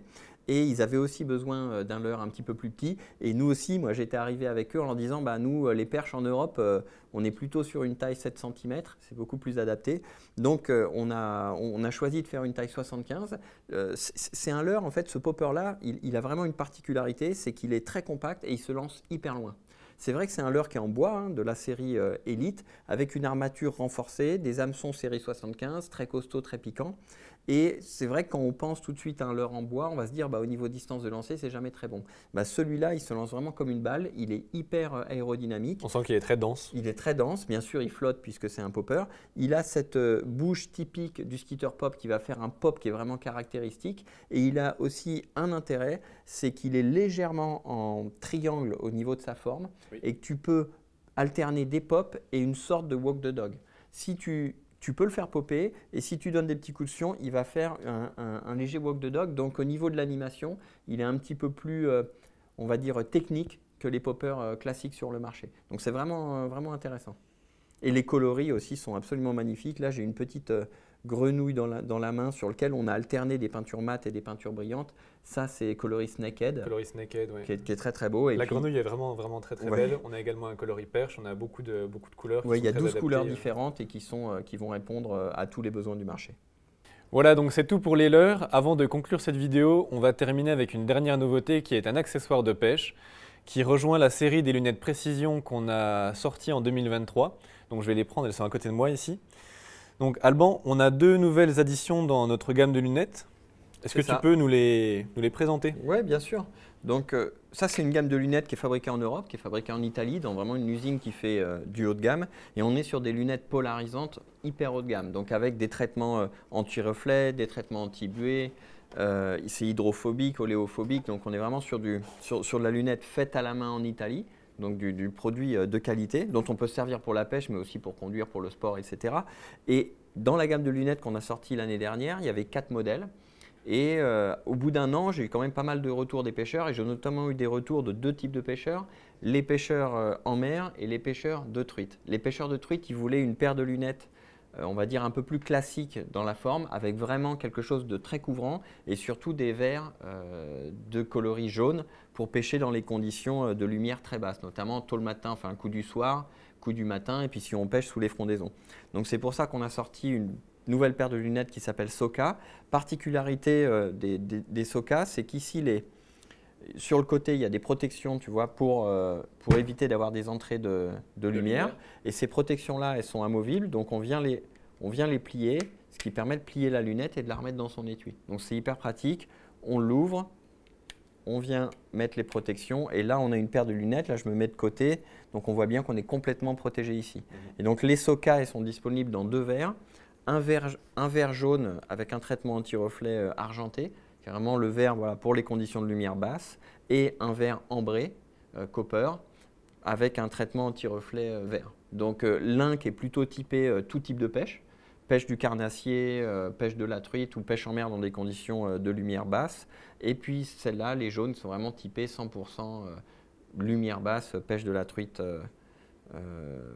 Et ils avaient aussi besoin d'un leurre un petit peu plus petit. Et nous aussi, moi j'étais arrivé avec eux en leur disant, bah, nous les perches en Europe, on est plutôt sur une taille 7 cm, c'est beaucoup plus adapté. Donc on a choisi de faire une taille 75. C'est un leurre, en fait, ce popper-là, il a vraiment une particularité, c'est qu'il est très compact et il se lance hyper loin. C'est vrai que c'est un leurre qui est en bois, de la série Elite, avec une armature renforcée, des hameçons série 75, très costaud, très piquant. Et c'est vrai que quand on pense tout de suite à un leurre en bois, on va se dire au niveau distance de lancer, c'est jamais très bon. Celui-là, il se lance vraiment comme une balle, il est hyper aérodynamique. On sent qu'il est très dense. Il est très dense, bien sûr, il flotte puisque c'est un popper. Il a cette bouche typique du skitter pop qui va faire un pop qui est vraiment caractéristique. Et il a aussi un intérêt, c'est qu'il est légèrement en triangle au niveau de sa forme et que tu peux alterner des pops et une sorte de walk the dog. Si tu peux le faire popper et si tu donnes des petits coups de fion, il va faire un léger walk the dog. Donc au niveau de l'animation, il est un petit peu plus, on va dire, technique que les poppers classiques sur le marché. Donc c'est vraiment, vraiment intéressant. Et les coloris aussi sont absolument magnifiques. Là, j'ai une petite grenouille dans la main sur lequel on a alterné des peintures mates et des peintures brillantes. Ça, c'est coloris snakehead, qui est très très beau. Et la grenouille est vraiment, vraiment très très belle. On a également un coloris perche, on a beaucoup de couleurs. Oui, il y a 12 couleurs différentes et qui vont répondre à tous les besoins du marché. Voilà, donc c'est tout pour les leurres. Avant de conclure cette vidéo, on va terminer avec une dernière nouveauté qui est un accessoire de pêche qui rejoint la série des lunettes précision qu'on a sorties en 2023. Donc je vais les prendre, elles sont à côté de moi ici. Donc Alban, on a 2 nouvelles additions dans notre gamme de lunettes. Est-ce que tu peux nous les présenter? Oui, bien sûr. Donc ça, c'est une gamme de lunettes qui est fabriquée en Europe, qui est fabriquée en Italie, dans vraiment une usine qui fait du haut de gamme. Et on est sur des lunettes polarisantes hyper haut de gamme, donc avec des traitements anti-reflets, des traitements anti-buée. C'est hydrophobique, oléophobique, donc on est vraiment sur de la lunette faite à la main en Italie. Donc du produit de qualité dont on peut se servir pour la pêche mais aussi pour conduire, pour le sport, etc. Et dans la gamme de lunettes qu'on a sortie l'année dernière, il y avait 4 modèles. Et au bout d'un an, j'ai eu quand même pas mal de retours des pêcheurs et j'ai notamment eu des retours de 2 types de pêcheurs, les pêcheurs en mer et les pêcheurs de truite. Les pêcheurs de truite, ils voulaient une paire de lunettes on va dire un peu plus classique dans la forme, avec vraiment quelque chose de très couvrant et surtout des verres de coloris jaune pour pêcher dans les conditions de lumière très basse, notamment tôt le matin, enfin coup du soir, coup du matin et puis si on pêche sous les frondaisons. Donc c'est pour ça qu'on a sorti une nouvelle paire de lunettes qui s'appelle Soka. Particularité des Soka, c'est qu'ici sur le côté, il y a des protections, tu vois, pour éviter d'avoir des entrées de lumière. Et ces protections-là, elles sont amovibles, donc on vient les plier, ce qui permet de plier la lunette et de la remettre dans son étui. Donc c'est hyper pratique. On l'ouvre, on vient mettre les protections, et là on a une paire de lunettes. Là, je me mets de côté, donc on voit bien qu'on est complètement protégé ici. Et donc les Soka, elles sont disponibles dans 2 verres. un verre jaune avec un traitement anti-reflet argenté, qui est vraiment le verre voilà, pour les conditions de lumière basse, et un verre ambré, copper, avec un traitement anti-reflet vert. Donc l'un qui est plutôt typé tout type de pêche, pêche du carnassier, pêche de la truite ou pêche en mer dans des conditions de lumière basse. Et puis celles-là, les jaunes, sont vraiment typés 100% lumière basse, pêche de la truite,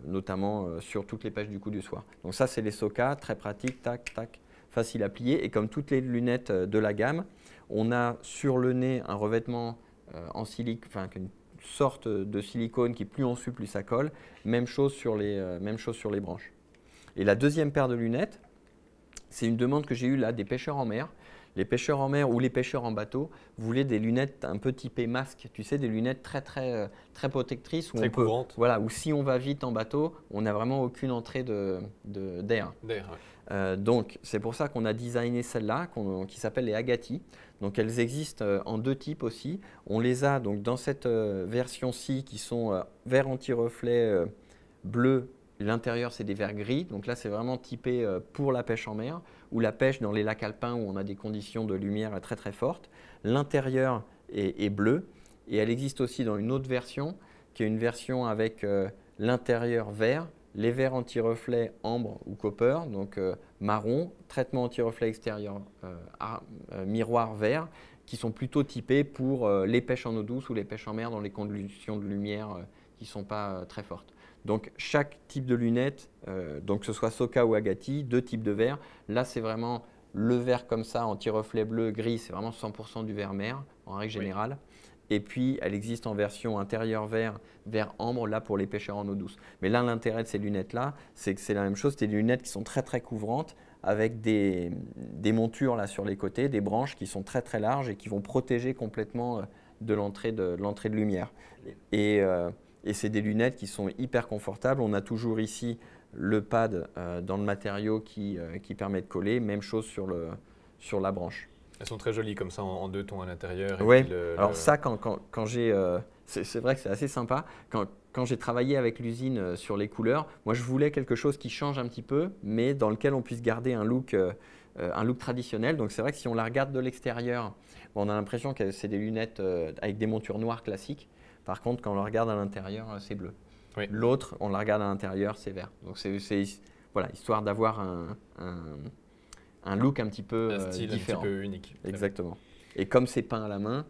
notamment sur toutes les pêches du coup du soir. Donc ça, c'est les Soka, très pratiques, tac, tac, facile à plier. Et comme toutes les lunettes de la gamme, on a sur le nez un revêtement en silicone, enfin une sorte de silicone qui plus on sue, plus ça colle. Même chose sur les branches. Et la deuxième paire de lunettes, c'est une demande que j'ai eue là des pêcheurs en mer. Les pêcheurs en mer ou les pêcheurs en bateau voulaient des lunettes un peu typées masque, tu sais, des lunettes très protectrices. Très couvrantes. Voilà, où si on va vite en bateau, on n'a vraiment aucune entrée d'air. Ouais. Donc, c'est pour ça qu'on a designé celles-là, qui s'appellent les Agati. Donc, elles existent en deux types aussi. On les a donc dans cette version-ci qui sont verre anti-reflet bleu. L'intérieur, c'est des verres gris. Donc là, c'est vraiment typé pour la pêche en mer ou la pêche dans les lacs alpins où on a des conditions de lumière très fortes. L'intérieur est bleu. Et elle existe aussi dans une autre version, qui est une version avec l'intérieur vert, les verres anti-reflet ambre ou copper, donc marron, traitement anti-reflet extérieur miroir vert, qui sont plutôt typés pour les pêches en eau douce ou les pêches en mer dans les conditions de lumière qui ne sont pas très fortes. Donc chaque type de lunette, donc que ce soit Soka ou Agati, deux types de verres. Là, c'est vraiment le verre comme ça, anti-reflet bleu, gris, c'est vraiment 100% du verre mer en règle générale. Oui. Et puis, elle existe en version intérieur vert, vert ambre, là pour les pêcheurs en eau douce. Mais là, l'intérêt de ces lunettes-là, c'est que c'est la même chose. C'est des lunettes qui sont très couvrantes avec des montures là sur les côtés, des branches qui sont très larges et qui vont protéger complètement de l'entrée de lumière. Et c'est des lunettes qui sont hyper confortables. On a toujours ici le pad dans le matériau qui permet de coller. Même chose sur la branche. Elles sont très jolies comme ça en deux tons à l'intérieur. Oui, alors ça, quand j'ai… c'est vrai que c'est assez sympa. Quand j'ai travaillé avec l'usine sur les couleurs, moi je voulais quelque chose qui change un petit peu, mais dans lequel on puisse garder un look traditionnel. Donc c'est vrai que si on la regarde de l'extérieur, on a l'impression que c'est des lunettes avec des montures noires classiques. Par contre, quand on la regarde à l'intérieur, c'est bleu. Oui. L'autre, on la regarde à l'intérieur, c'est vert. Donc c'est voilà, histoire d'avoir un look un petit peu différent. Un petit peu unique. Exactement. Et comme c'est peint à la main,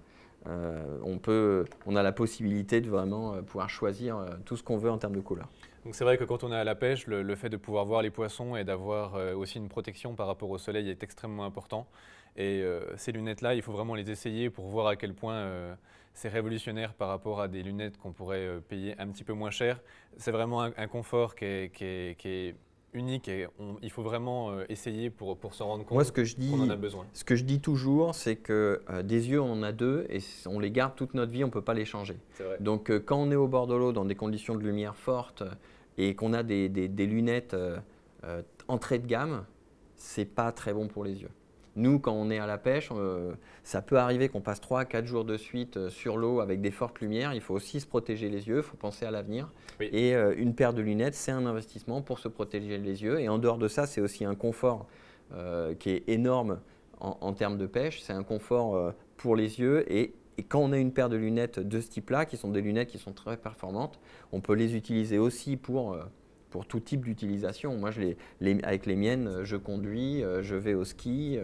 on a la possibilité de vraiment pouvoir choisir tout ce qu'on veut en termes de couleur. Donc c'est vrai que quand on est à la pêche, le fait de pouvoir voir les poissons et d'avoir aussi une protection par rapport au soleil est extrêmement important. Et ces lunettes-là, il faut vraiment les essayer pour voir à quel point c'est révolutionnaire par rapport à des lunettes qu'on pourrait payer un petit peu moins cher. C'est vraiment un confort qui est unique et il faut vraiment essayer pour se rendre compte qu'on en a besoin. Ce que je dis toujours, c'est que des yeux, on en a deux et on les garde toute notre vie, on ne peut pas les changer. Donc quand on est au bord de l'eau dans des conditions de lumière fortes et qu'on a des lunettes entrée de gamme, ce n'est pas très bon pour les yeux. Nous, quand on est à la pêche, ça peut arriver qu'on passe 3 à 4 jours de suite sur l'eau avec des fortes lumières. Il faut aussi se protéger les yeux, il faut penser à l'avenir. Oui. Et une paire de lunettes, c'est un investissement pour se protéger les yeux. Et en dehors de ça, c'est aussi un confort qui est énorme en termes de pêche. C'est un confort pour les yeux. Et quand on a une paire de lunettes de ce type-là, qui sont des lunettes qui sont très performantes, on peut les utiliser aussi pour tout type d'utilisation. Moi, avec les miennes, je conduis, je vais au ski,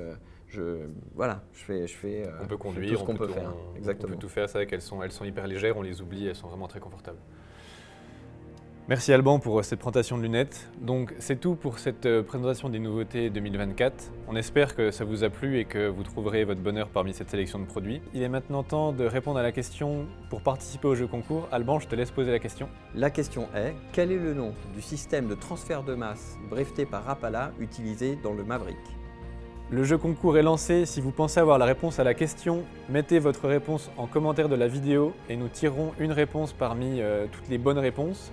voilà, je fais on peut conduire, tout ce qu'on peut faire. Exactement. On peut tout faire, c'est vrai qu'elles sont hyper légères, on les oublie, elles sont vraiment très confortables. Merci Alban pour cette présentation de lunettes. Donc c'est tout pour cette présentation des nouveautés 2024. On espère que ça vous a plu et que vous trouverez votre bonheur parmi cette sélection de produits. Il est maintenant temps de répondre à la question pour participer au jeu concours. Alban, je te laisse poser la question. La question est, quel est le nom du système de transfert de masse breveté par Rapala utilisé dans le Maverick? Le jeu concours est lancé. Si vous pensez avoir la réponse à la question, mettez votre réponse en commentaire de la vidéo et nous tirerons une réponse parmi toutes les bonnes réponses.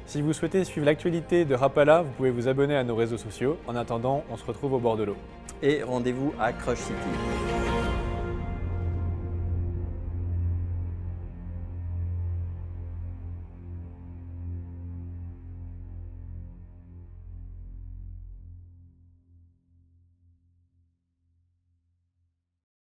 Si vous souhaitez suivre l'actualité de Rapala, vous pouvez vous abonner à nos réseaux sociaux. En attendant, on se retrouve au bord de l'eau. Et rendez-vous à Crush City.